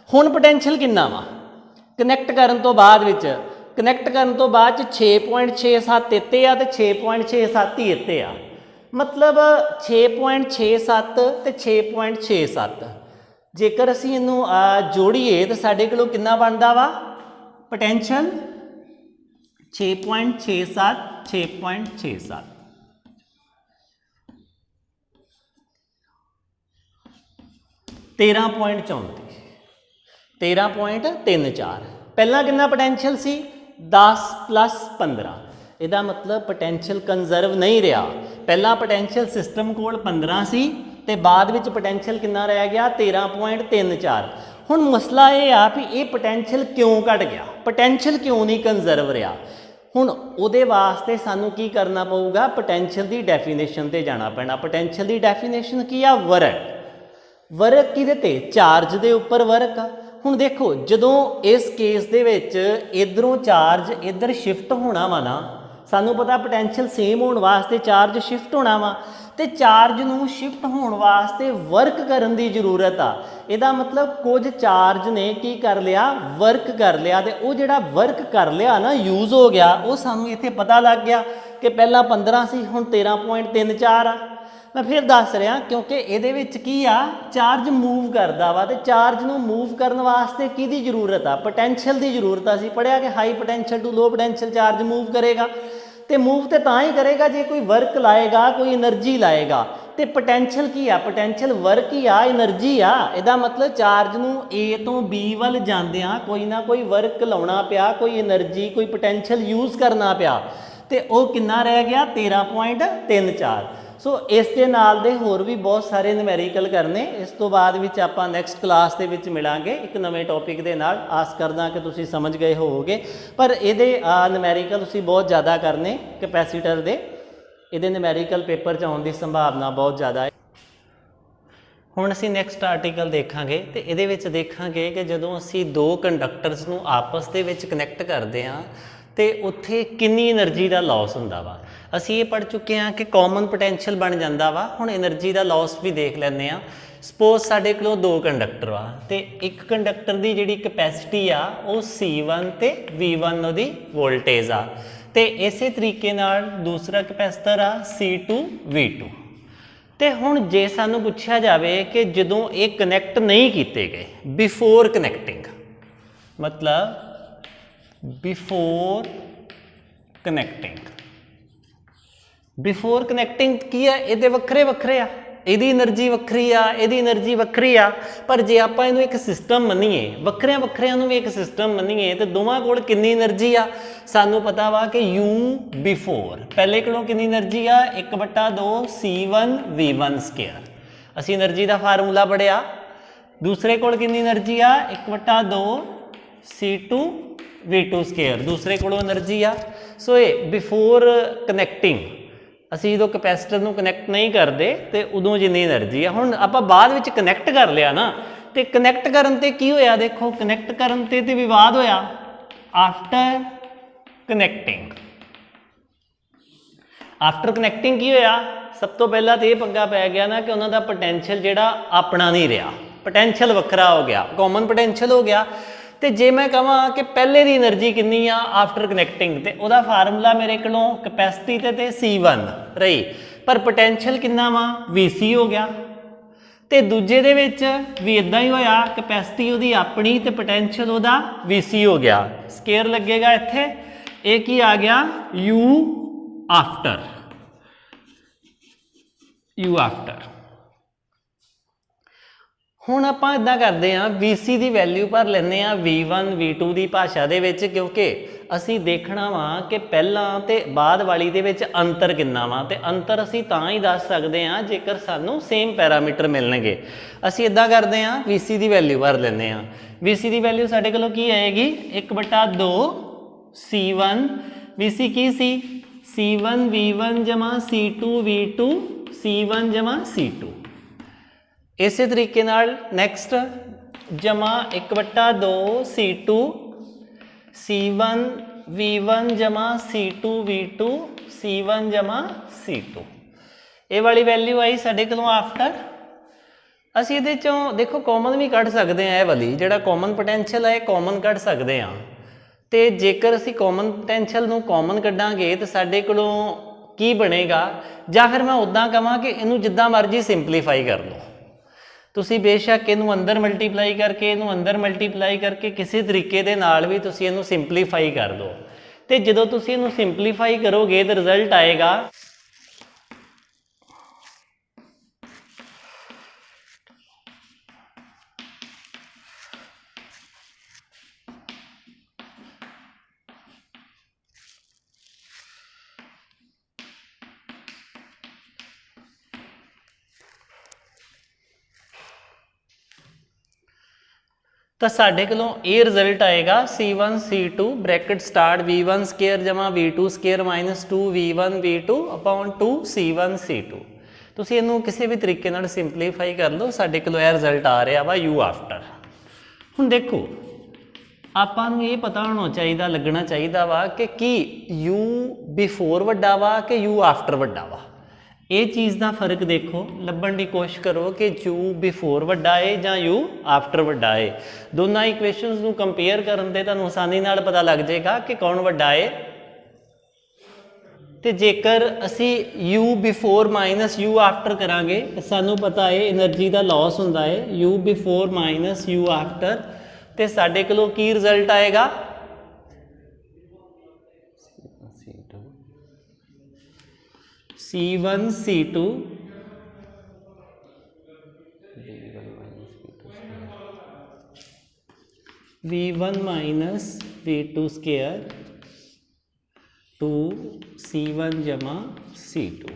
ਹੁਣ ਪੋਟੈਂਸ਼ੀਅਲ ਕਿੰਨਾ ਵਾ ਕਨੈਕਟ ਕਰਨ ਤੋਂ ਬਾਅਦ ਵਿੱਚ, ਕਨੈਕਟ ਕਰਨ ਤੋਂ ਬਾਅਦ 'ਚ 6.67 ਇੱਥੇ ਆ ਤੇ 6.67 ਹੀ ਇੱਥੇ ਆ, ਮਤਲਬ 6.67 ਤੇ 6.67। ਜੇਕਰ ਅਸੀਂ ਇਹਨੂੰ ਜੋੜੀਏ ਤਾਂ ਸਾਡੇ ਕੋਲੋਂ ਕਿੰਨਾ ਬਣਦਾ ਵਾ ਪੋਟੈਂਸ਼ੀਅਲ, 6.67 6.67 13.34। ਪਹਿਲਾਂ ਕਿੰਨਾ ਪੋਟੈਂਸ਼ੀਅਲ ਸੀ, 10 + 15। ਇਹਦਾ ਮਤਲਬ ਪੋਟੈਂਸ਼ੀਅਲ ਕੰਜ਼ਰਵ ਨਹੀਂ ਰਿਹਾ। ਪਹਿਲਾ ਪੋਟੈਂਸ਼ੀਅਲ ਸਿਸਟਮ ਕੋਲ 15 ਸੀ ਤੇ ਬਾਅਦ ਵਿੱਚ ਪੋਟੈਂਸ਼ੀਅਲ ਕਿੰਨਾ ਰਹਿ ਗਿਆ, 13.34। ਹੁਣ ਮਸਲਾ ਇਹ ਆ ਵੀ ਇਹ ਪੋਟੈਂਸ਼ੀਅਲ ਕਿਉਂ ਘਟ ਗਿਆ, ਪੋਟੈਂਸ਼ੀਅਲ ਕਿਉਂ ਨਹੀਂ ਕੰਜ਼ਰਵ ਰਿਹਾ। ਹੁਣ ਉਹਦੇ ਵਾਸਤੇ ਸਾਨੂੰ ਕੀ ਕਰਨਾ ਪਊਗਾ, ਪੋਟੈਂਸ਼ੀਅਲ ਦੀ ਡੈਫੀਨੇਸ਼ਨ ਤੇ ਜਾਣਾ ਪੈਣਾ। ਪੋਟੈਂਸ਼ੀਅਲ ਦੀ ਡੈਫੀਨੇਸ਼ਨ ਕੀ ਆ, ਵਰਕ ਕਿਹਦੇ ਤੇ, ਚਾਰਜ ਦੇ ਉੱਪਰ ਵਰਕ ਆ। ਹੁਣ ਦੇਖੋ ਜਦੋਂ ਇਸ ਕੇਸ ਦੇ ਵਿੱਚ ਇਧਰੋਂ ਚਾਰਜ ਇੱਧਰ ਸ਼ਿਫਟ ਹੋਣਾ ਵਾ ਨਾ, ਸਾਨੂੰ ਪਤਾ ਪੋਟੈਂਸ਼ੀਅਲ ਸੇਮ ਹੋਣ ਵਾਸਤੇ ਚਾਰਜ ਸ਼ਿਫਟ ਹੋਣਾ ਵਾ, ਤੇ ਚਾਰਜ ਨੂੰ ਸ਼ਿਫਟ ਹੋਣ ਵਾਸਤੇ ਵਰਕ ਕਰਨ ਦੀ ਜ਼ਰੂਰਤ ਆ। ਇਹਦਾ ਮਤਲਬ ਕੁਝ ਚਾਰਜ ਨੇ ਕੀ ਕਰ ਲਿਆ, ਵਰਕ ਕਰ ਲਿਆ, ਤੇ ਉਹ ਜਿਹੜਾ ਵਰਕ ਕਰ ਲਿਆ ਨਾ, ਯੂਜ਼ ਹੋ ਗਿਆ, ਉਹ ਸਾਨੂੰ ਇੱਥੇ ਪਤਾ ਲੱਗ ਗਿਆ ਕਿ ਪਹਿਲਾਂ 15 ਸੀ ਹੁਣ 13.34 ਆ। मैं फिर दस रहा क्योंकि ये की आ चार्ज मूव करता वा, तो चार्ज नूं मूव करने वास्ते किहदी जरूरत आ, पोटेंशियल की जरूरत। असीं पढ़िया कि high potential to low potential charge move करेगा, तो मूव तो तां ही करेगा जे कोई वर्क लाएगा, कोई एनर्जी लाएगा। तो पोटेंशियल की आ, पोटेंशियल वर्क ही आ, एनर्जी आ। इहदा मतलब चार्ज नूं ए तो बी वल जांदियां कोई ना कोई वर्क लाउणा पिया, कोई एनर्जी, कोई पोटेंशियल यूज़ करना पिया, तो वह कितना रह गया 13.34। सो इस दे नाल दे होर भी बहुत सारे न्यूमेरिकल करने, इस तो बाद विच आपां नैक्सट क्लास दे विच मिलांगे एक नवे टॉपिक दे नाल। आस करदा कि तुसीं समझ गए होवोगे, पर इहदे न्यूमेरिकल तुसीं बहुत ज़्यादा करने कैपेसिटर दे, इहदे न्यूमेरिकल पेपर च आउण दी संभावना बहुत ज़्यादा है। हुण असीं नैक्सट आर्टिकल देखांगे, तो इहदे विच देखांगे कि जदों असीं दो कंडक्टर्स नूं आपस दे विच कनैक्ट करदे हां तो उत्थे कितनी एनर्जी का लॉस हुंदा वा। असीं ये पढ़ चुके हैं कि कॉमन पोटेंशियल बन जाता वा। हुण एनर्जी का लॉस भी देख लैंदे आ। सपोज साडे कोल दो कंडक्टर वा, तो एक कंडक्टर की जिहड़ी कैपेसिटी आ वो C1 ते V1 उहदी वोल्टेज आ, तो इस तरीके नाल दूसरा कैपेसिटर आ C2 V2। तो हुण जे सानूं पुछया जावे कि जदों ये कनैक्ट नहीं कीते गए, बिफोर कनैक्टिंग, मतलब बिफोर कनैक्टिंग, बिफोर कनैक्टिंग की है, ये वक्रे वक्रे आ, ਇਹਦੀ एनर्जी वक्री आ, ਇਹਦੀ एनर्जी वक्री आ। पर जे आप इनू एक सिस्टम मनीए, वक्रिया वक्रिया भी एक सिस्टम मनीए, तो दोवां कोल कितनी एनर्जी आ, सानू पता वा कि U बिफोर पहले कोलों कितनी एनर्जी आ 1/2 C1 V1 स्केयर। असी एनर्जी का फार्मूला पढ़िया। दूसरे कोल कितनी एनर्जी आ 1/2 C2 V2 स्केयर, दूसरे कोलों एनर्जी आ। सो ये बिफोर कनैक्टिंग असी जो कैपेसिटर नूं कनैक्ट नहीं करते तो उदों जिन्नी एनर्जी आ। हुण आपां बाद विच कनैक्ट कर लिया ना, तो कनैक्ट करन ते की होया, देखो कनैक्ट करन ते विवाद होया। आफ्टर कनैक्टिंग, आफ्टर कनैक्टिंग की होया, सब तो पहला तो यह पंगा पै गया ना कि उन्हां दा पोटेंशियल जिहड़ा अपना नहीं रहा, पोटेंशियल वक्रा हो गया, कॉमन पोटेंशियल हो गया। तो जे मैं कहां कि पहले की एनर्जी कितनी आ आफ्टर कनैक्टिंग, तो वह फार्मूला मेरे को कैपेसिटी ते C1 रही, पर पोटेंशियल कितना वा VC हो गया। ਤੇ ਦੂਜੇ ਦੇ ਵਿੱਚ ਵੀ ਇਦਾਂ ਹੀ ਹੋਇਆ, ਕੈਪੈਸਿਟੀ ਉਹਦੀ ਆਪਣੀ ਤੇ ਪੋਟੈਂਸ਼ੀਅਲ ਉਹਦਾ VC ਹੋ ਗਿਆ। ਸਕੇਅਰ ਲੱਗੇਗਾ ਇੱਥੇ, ਇਹ ਕੀ ਆ ਗਿਆ U ਆਫਟਰ, U ਆਫਟਰ। ਹੁਣ ਆਪਾਂ ਇਦਾਂ ਕਰਦੇ ਹਾਂ, VC ਦੀ ਵੈਲਿਊ ਭਰ ਲੈਂਦੇ ਹਾਂ V1 V2 ਦੀ ਭਾਸ਼ਾ ਦੇ ਵਿੱਚ, ਕਿਉਂਕਿ ਅਸੀਂ ਦੇਖਣਾ ਵਾ ਕਿ ਪਹਿਲਾਂ ਤੇ ਬਾਅਦ ਵਾਲੀ ਦੇ ਵਿੱਚ ਅੰਤਰ ਕਿੰਨਾ ਵਾ, ਤੇ ਅੰਤਰ ਅਸੀਂ ਤਾਂ ਹੀ ਦੱਸ ਸਕਦੇ ਹਾਂ ਜੇਕਰ ਸਾਨੂੰ ਸੇਮ ਪੈਰਾਮੀਟਰ ਮਿਲਣਗੇ। ਅਸੀਂ ਇਦਾਂ ਕਰਦੇ ਹਾਂ, VC ਦੀ ਵੈਲਿਊ ਭਰ ਲੈਂਦੇ ਹਾਂ। VC ਦੀ ਵੈਲਿਊ ਸਾਡੇ ਕੋਲੋਂ ਕੀ ਆਏਗੀ 1/2 C1, VC ਕੀ ਸੀ C1 V1 ਜਮਾ C2 V2 C1 ਜਮਾ C2। ਇਸੇ ਤਰੀਕੇ ਨਾਲ ਨੈਕਸਟ ਜਮਾ 1/2 C2 C1 V1 ਜਮਾ C2 V2 C1 ਜਮਾ C2। ਇਹ ਵਾਲੀ ਵੈਲਿਊ ਆਈ ਸਾਡੇ ਕੋਲੋਂ ਆਫਟਰ। ਅਸੀਂ ਇਹਦੇ ਚੋਂ ਦੇਖੋ ਕਾਮਨ ਵੀ ਕੱਢ ਸਕਦੇ ਹਾਂ, ਇਹ ਵਾਲੀ ਜਿਹੜਾ ਕਾਮਨ ਪੋਟੈਂਸ਼ੀਅਲ ਹੈ ਇਹ ਕਾਮਨ ਕੱਢ ਸਕਦੇ ਹਾਂ। ਤੇ ਜੇਕਰ ਅਸੀਂ ਕਾਮਨ ਪੋਟੈਂਸ਼ੀਅਲ ਨੂੰ ਕਾਮਨ ਕੱਢਾਂਗੇ ਤਾਂ ਸਾਡੇ ਕੋਲੋਂ ਕੀ ਬਣੇਗਾ, ਜਾਂ ਫਿਰ ਮੈਂ ਉੱਦਾਂ ਕਹਾਂ ਕਿ ਇਹਨੂੰ ਜਿੱਦਾਂ ਮਰਜ਼ੀ ਸਿੰਪਲੀਫਾਈ ਕਰ ਲਓ ਤੁਸੀਂ, ਬੇਸ਼ੱਕ ਇਹਨੂੰ ਅੰਦਰ ਮਲਟੀਪਲਾਈ ਕਰਕੇ, ਇਹਨੂੰ ਅੰਦਰ ਮਲਟੀਪਲਾਈ ਕਰਕੇ, ਕਿਸੇ ਤਰੀਕੇ ਦੇ ਨਾਲ ਵੀ ਤੁਸੀਂ ਇਹਨੂੰ ਸਿੰਪਲੀਫਾਈ ਕਰ ਦਿਓ। ਤੇ ਜਦੋਂ ਤੁਸੀਂ ਇਹਨੂੰ ਸਿੰਪਲੀਫਾਈ ਕਰੋਗੇ ਤਾਂ ਰਿਜ਼ਲਟ ਆਏਗਾ ਤਾਂ ਸਾਡੇ ਕੋਲੋਂ ਇਹ ਰਿਜ਼ਲਟ ਆਏਗਾ C1 C2 bracket start V1 square ਜਮਾ V2 square minus 2 V1 V2 upon 2 C1 C2। ਤੁਸੀਂ ਇਹਨੂੰ ਕਿਸੇ ਵੀ ਤਰੀਕੇ ਨਾਲ ਸਿੰਪਲੀਫਾਈ ਕਰ ਲਓ, ਸਾਡੇ ਕੋਲੋਂ ਇਹ ਰਿਜ਼ਲਟ ਆ ਰਿਹਾ ਵਾ U ਆਫਟਰ। ਹੁਣ ਦੇਖੋ ਆਪਾਂ ਨੂੰ ਇਹ ਪਤਾ ਹੋਣਾ ਚਾਹੀਦਾ, ਲੱਗਣਾ ਚਾਹੀਦਾ ਵਾ ਕਿ ਕੀ U ਬਿਫੋਰ ਵੱਡਾ ਵਾ ਕਿ U ਆਫਟਰ ਵੱਡਾ ਵਾ। ਇਹ ਚੀਜ਼ ਦਾ ਫਰਕ ਦੇਖੋ, ਲੱਭਣ ਦੀ ਕੋਸ਼ਿਸ਼ ਕਰੋ ਕਿ U ਬਿਫੋਰ ਵੱਡਾ ਹੈ ਜਾਂ U ਆਫਟਰ ਵੱਡਾ ਹੈ। ਦੋਨਾਂ ਇਕੁਏਸ਼ਨਸ ਨੂੰ ਕੰਪੇਅਰ ਕਰਨ ਤੇ ਤੁਹਾਨੂੰ ਆਸਾਨੀ ਨਾਲ ਪਤਾ ਲੱਗ ਜਾਏਗਾ ਕਿ ਕੌਣ ਵੱਡਾ ਹੈ। ਤੇ ਜੇਕਰ ਅਸੀਂ U before minus U after ਕਰਾਂਗੇ ਤਾਂ ਸਾਨੂੰ ਪਤਾ ਹੈ એનર્ਜੀ ਦਾ ਲਾਸ ਹੁੰਦਾ ਹੈ U before minus U after, ਤੇ ਸਾਡੇ ਕੋਲੋਂ ਕੀ ਰਿਜ਼ਲਟ ਆਏਗਾ C1 C2 V1 minus V2 square 2 C1 जमा C2।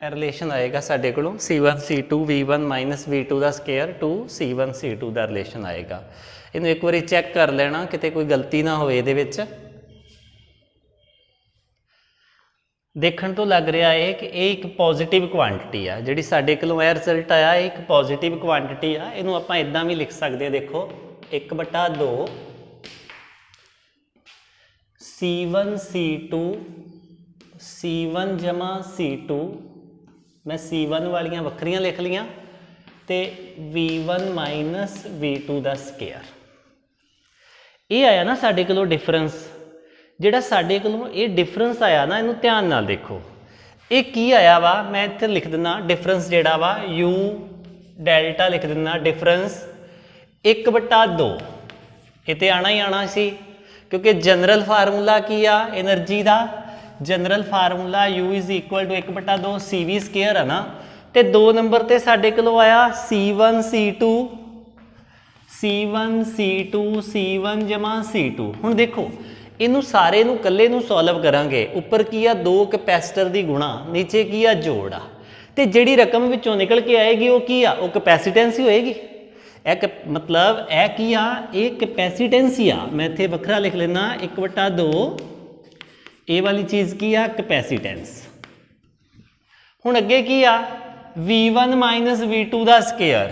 रिलेशन आएगा साढ़े को C1 C2 V1 minus V2 का स्केयर 2 C1 C2 का रिलेशन आएगा। इन्हें एक बार चैक कर लेना किते कोई गलती ना हो ये देखण तो लग रहा है कि ये एक पॉजिटिव क्वांटिटी आ जिहड़ी साडे कोलों यह रिजल्ट आया, एक पॉजिटिव क्वांटिटी आ। इनू आपां इदां भी लिख सकते हैं, देखो 1/2 C1 C2 C1 जमा C2, मैं C1 वालियां वक्रियां लिख लियां ते V1 माइनस V2 का स्केयर। ये आया ना साडे कोलों डिफरेंस, ਜਿਹੜਾ ਸਾਡੇ ਕੋਲੋਂ ਇਹ ਡਿਫਰੈਂਸ ਆਇਆ ਨਾ, ਇਹਨੂੰ ਧਿਆਨ ਨਾਲ ਦੇਖੋ। ਇਹ ਕੀ ਆਇਆ ਵਾ, ਮੈਂ ਇੱਥੇ ਲਿਖ ਦਿੰਦਾ ਡਿਫਰੈਂਸ ਜਿਹੜਾ ਵਾ U ਡੈਲਟਾ ਲਿਖ ਦਿੰਦਾ ਡਿਫਰੈਂਸ 1/2। ਇਹ ਤੇ ਆਣਾ ਹੀ ਆਣਾ ਸੀ ਕਿਉਂਕਿ ਜਨਰਲ ਫਾਰਮੂਲਾ ਕੀ ਆ એનર્ਜੀ ਦਾ, general formula U is equal to 1/2 CV square ਹੈ ਨਾ। ਤੇ 2 ਨੰਬਰ ਤੇ ਸਾਡੇ ਕੋਲੋਂ ਆਇਆ C1 C2 C1 C2 C1 ਜਮਾ C2। ਹੁਣ ਦੇਖੋ ਇਹਨੂੰ ਸਾਰੇ ਨੂੰ ਇਕੱਲੇ ਨੂੰ ਸੋਲਵ ਕਰਾਂਗੇ, ਉੱਪਰ ਕੀ ਆ 2 ਕੈਪੈਸਿਟਰ ਦੀ ਗੁਣਾ, ਨੀਚੇ ਕੀ ਆ ਜੋੜ ਆ, ਤੇ ਜਿਹੜੀ ਰਕਮ ਵਿੱਚੋਂ ਨਿਕਲ ਕੇ ਆਏਗੀ ਉਹ ਕੀ ਆ, ਉਹ ਕੈਪੈਸਿਟੈਂਸ ਹੀ ਹੋਏਗੀ। ਇਹ ਮਤਲਬ ਇਹ ਕੀ ਆ, ਇਹ ਕੈਪੈਸਿਟੈਂਸ ਹੀ ਆ। ਮੈਂ ਇੱਥੇ ਵੱਖਰਾ ਲਿਖ ਲੈਣਾ 1/2, ਇਹ ਵਾਲੀ ਚੀਜ਼ ਕੀ ਆ ਕੈਪੈਸਿਟੈਂਸ। ਹੁਣ ਅੱਗੇ ਕੀ ਆ V1 ਮਾਈਨਸ V2 ਦਾ ਸਕੇਅਰ,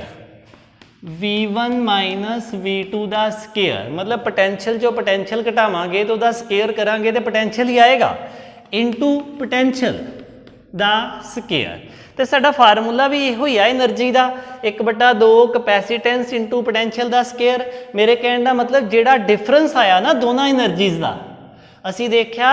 V1 माइनस V2 का स्केयर, मतलब पोटेंशियल जो पोटेंशियल घटावांगे तो उसका स्केयर करांगे तो पोटेंशियल ही आएगा इनटू पोटेंशियल का स्केयर। तो साडा फार्मूला भी इहो ही है एनर्जी का 1/2 कैपेसिटेंस इंटू पोटेंशियल का स्केयर। मेरे कहने का मतलब जिहड़ा डिफरेंस आया ना दोनों एनर्जीज का, असी देखा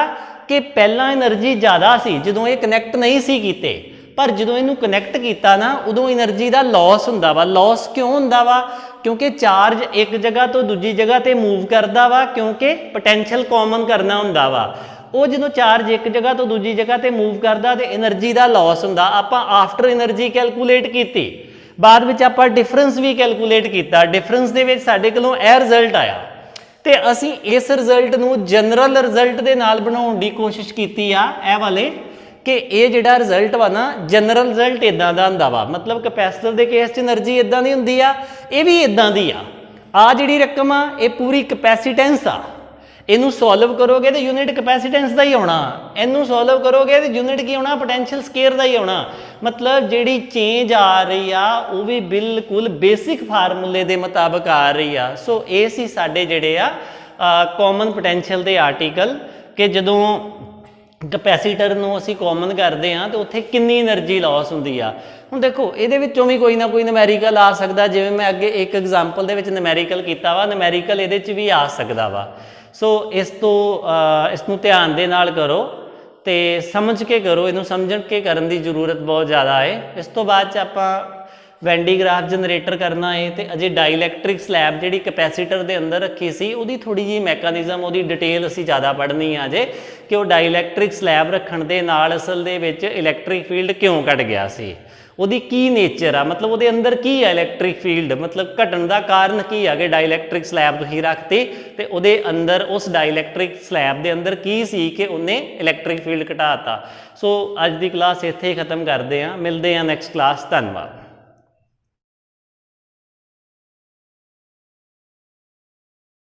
कि पहला एनर्जी ज़्यादा सी जदों ये कनैक्ट नहीं सी कीते, पर ਜਦੋਂ ਇਹਨੂੰ ਕਨੈਕਟ ਕੀਤਾ ਨਾ ਉਦੋਂ એનર્ਜੀ ਦਾ ਲਾਸ ਹੁੰਦਾ ਵਾ। ਲਾਸ ਕਿਉਂ ਹੁੰਦਾ ਵਾ? ਕਿਉਂਕਿ ਚਾਰਜ ਇੱਕ ਜਗ੍ਹਾ ਤੋਂ ਦੂਜੀ ਜਗ੍ਹਾ ਤੇ ਮੂਵ ਕਰਦਾ ਵਾ, ਕਿਉਂਕਿ ਪੋਟੈਂਸ਼ੀਅਲ ਕਾਮਨ ਕਰਨਾ ਹੁੰਦਾ ਵਾ। ਉਹ ਜਦੋਂ ਚਾਰਜ ਇੱਕ ਜਗ੍ਹਾ ਤੋਂ ਦੂਜੀ ਜਗ੍ਹਾ ਤੇ ਮੂਵ ਕਰਦਾ ਤੇ એનર્ਜੀ ਦਾ ਲਾਸ ਹੁੰਦਾ। ਆਪਾਂ ਆਫਟਰ એનર્ਜੀ ਕੈਲਕੂਲੇਟ ਕੀਤੀ, ਬਾਅਦ ਵਿੱਚ ਆਪਾਂ ਡਿਫਰੈਂਸ ਵੀ ਕੈਲਕੂਲੇਟ ਕੀਤਾ। ਡਿਫਰੈਂਸ ਦੇ ਵਿੱਚ ਸਾਡੇ ਕੋਲੋਂ ਇਹ ਰਿਜ਼ਲਟ ਆਇਆ ਤੇ ਅਸੀਂ ਇਸ ਰਿਜ਼ਲਟ ਨੂੰ ਜਨਰਲ ਰਿਜ਼ਲਟ ਦੇ ਨਾਲ ਬਣਾਉਣ ਦੀ ਕੋਸ਼ਿਸ਼ ਕੀਤੀ ਆ, ਇਹ ਵਾਲੇ, ਕਿ ਇਹ ਜਿਹੜਾ ਰਿਜ਼ਲਟ ਵਾ ਨਾ ਜਨਰਲ ਰਿਜ਼ਲਟ ਇਦਾਂ ਦਾ ਹੁੰਦਾ ਵਾ। ਮਤਲਬ ਕੈਪੈਸਿਟਰ ਦੇ ਕੇਸ 'ਚ એનર્ਜੀ ਇਦਾਂ ਦੀ ਹੁੰਦੀ ਆ, ਇਹ ਵੀ ਇਦਾਂ ਦੀ ਆ। ਆ ਜਿਹੜੀ ਰਕਮ ਆ ਇਹ ਪੂਰੀ ਕੈਪੈਸਿਟੈਂਸ ਆ। ਇਹਨੂੰ ਸੋਲਵ ਕਰੋਗੇ ਤੇ ਯੂਨਿਟ ਕੈਪੈਸਿਟੈਂਸ ਦਾ ਹੀ ਆਉਣਾ, ਇਹਨੂੰ ਸੋਲਵ ਕਰੋਗੇ ਤੇ ਯੂਨਿਟ ਕੀ ਆਉਣਾ? ਪੋਟੈਂਸ਼ੀਅਲ ਸਕੇਅਰ ਦਾ ਹੀ ਆਉਣਾ। ਮਤਲਬ ਜਿਹੜੀ ਚੇਂਜ ਆ ਰਹੀ ਆ ਉਹ ਵੀ ਬਿਲਕੁਲ ਬੇਸਿਕ ਫਾਰਮੂਲੇ ਦੇ ਮੁਤਾਬਕ ਆ ਰਹੀ ਆ। ਸੋ ਇਹ ਸੀ ਸਾਡੇ ਜਿਹੜੇ ਆ ਕਾਮਨ ਪੋਟੈਂਸ਼ੀਅਲ ਦੇ ਆਰਟੀਕਲ, ਕਿ ਜਦੋਂ ਕੈਪੈਸੀਟਰ ਨੂੰ ਅਸੀਂ ਕਾਮਨ ਕਰਦੇ ਹਾਂ ਤੇ ਉੱਥੇ ਕਿੰਨੀ એનર્ਜੀ ਲਾਸ ਹੁੰਦੀ ਆ। ਹੁਣ ਦੇਖੋ ਇਹਦੇ ਵਿੱਚੋਂ ਵੀ ਕੋਈ ਨਾ ਕੋਈ ਨਿਊਮੈਰੀਕਲ ਆ ਸਕਦਾ, ਜਿਵੇਂ ਮੈਂ ਅੱਗੇ ਇੱਕ ਐਗਜ਼ਾਮਪਲ ਦੇ ਵਿੱਚ ਨਿਊਮੈਰੀਕਲ ਕੀਤਾ ਵਾ, ਨਿਊਮੈਰੀਕਲ ਇਹਦੇ 'ਚ ਵੀ ਆ ਸਕਦਾ ਵਾ। ਸੋ ਇਸ ਨੂੰ ਧਿਆਨ ਦੇ ਨਾਲ ਕਰੋ ਤੇ ਸਮਝ ਕੇ ਕਰੋ, ਇਹਨੂੰ ਸਮਝ ਕੇ ਕਰਨ ਦੀ ਜ਼ਰੂਰਤ ਬਹੁਤ ਜ਼ਿਆਦਾ ਹੈ। ਇਸ ਤੋਂ ਬਾਅਦ 'ਚ ਆਪਾਂ ਵੈਨ ਡੀ ਗ੍ਰਾਫ ਜਨਰੇਟਰ ਕਰਨਾ ਹੈ ਤੇ ਅਜੇ ਡਾਈਲੈਕਟ੍ਰਿਕ ਸਲੈਬ ਜਿਹੜੀ ਕੈਪੈਸੀਟਰ ਦੇ ਅੰਦਰ ਰੱਖੀ ਸੀ ਉਹਦੀ ਥੋੜੀ ਜਿਹੀ ਮੈਕੈਨਿਜ਼ਮ, ਉਹਦੀ ਡਿਟੇਲ ਅਸੀਂ ਜ਼ਿਆਦਾ ਪੜ੍ਹਨੀ ਆ ਅਜੇ, ਕਿ ਉਹ ਡਾਈਲੈਕਟ੍ਰਿਕ ਸਲੈਬ ਰੱਖਣ ਦੇ ਨਾਲ ਅਸਲ ਦੇ ਵਿੱਚ ਇਲੈਕਟ੍ਰਿਕ ਫੀਲਡ ਕਿਉਂ ਘਟ ਗਿਆ ਸੀ, ਉਹਦੀ ਕੀ ਨੇਚਰ ਆ, ਮਤਲਬ ਉਹਦੇ ਅੰਦਰ ਕੀ ਆ ਇਲੈਕਟ੍ਰਿਕ ਫੀਲਡ, ਮਤਲਬ ਘਟਣ ਦਾ ਕਾਰਨ ਕੀ ਆ ਕਿ ਡਾਈਲੈਕਟ੍ਰਿਕ ਸਲੈਬ ਤੁਸੀਂ ਰੱਖਤੀ ਤੇ ਉਹਦੇ ਅੰਦਰ ਉਸ ਡਾਈਲੈਕਟ੍ਰਿਕ ਸਲੈਬ ਦੇ ਅੰਦਰ ਕੀ ਸੀ ਕਿ ਉਹਨੇ ਇਲੈਕਟ੍ਰਿਕ ਫੀਲਡ ਘਟਾਤਾ। ਸੋ ਅੱਜ ਦੀ ਕਲਾਸ ਇੱਥੇ ਹੀ ਖਤਮ ਕਰਦੇ ਹਾਂ, ਮਿਲਦੇ ਹਾਂ ਨੈਕਸਟ ਕਲਾਸ। ਧੰਨਵਾਦ।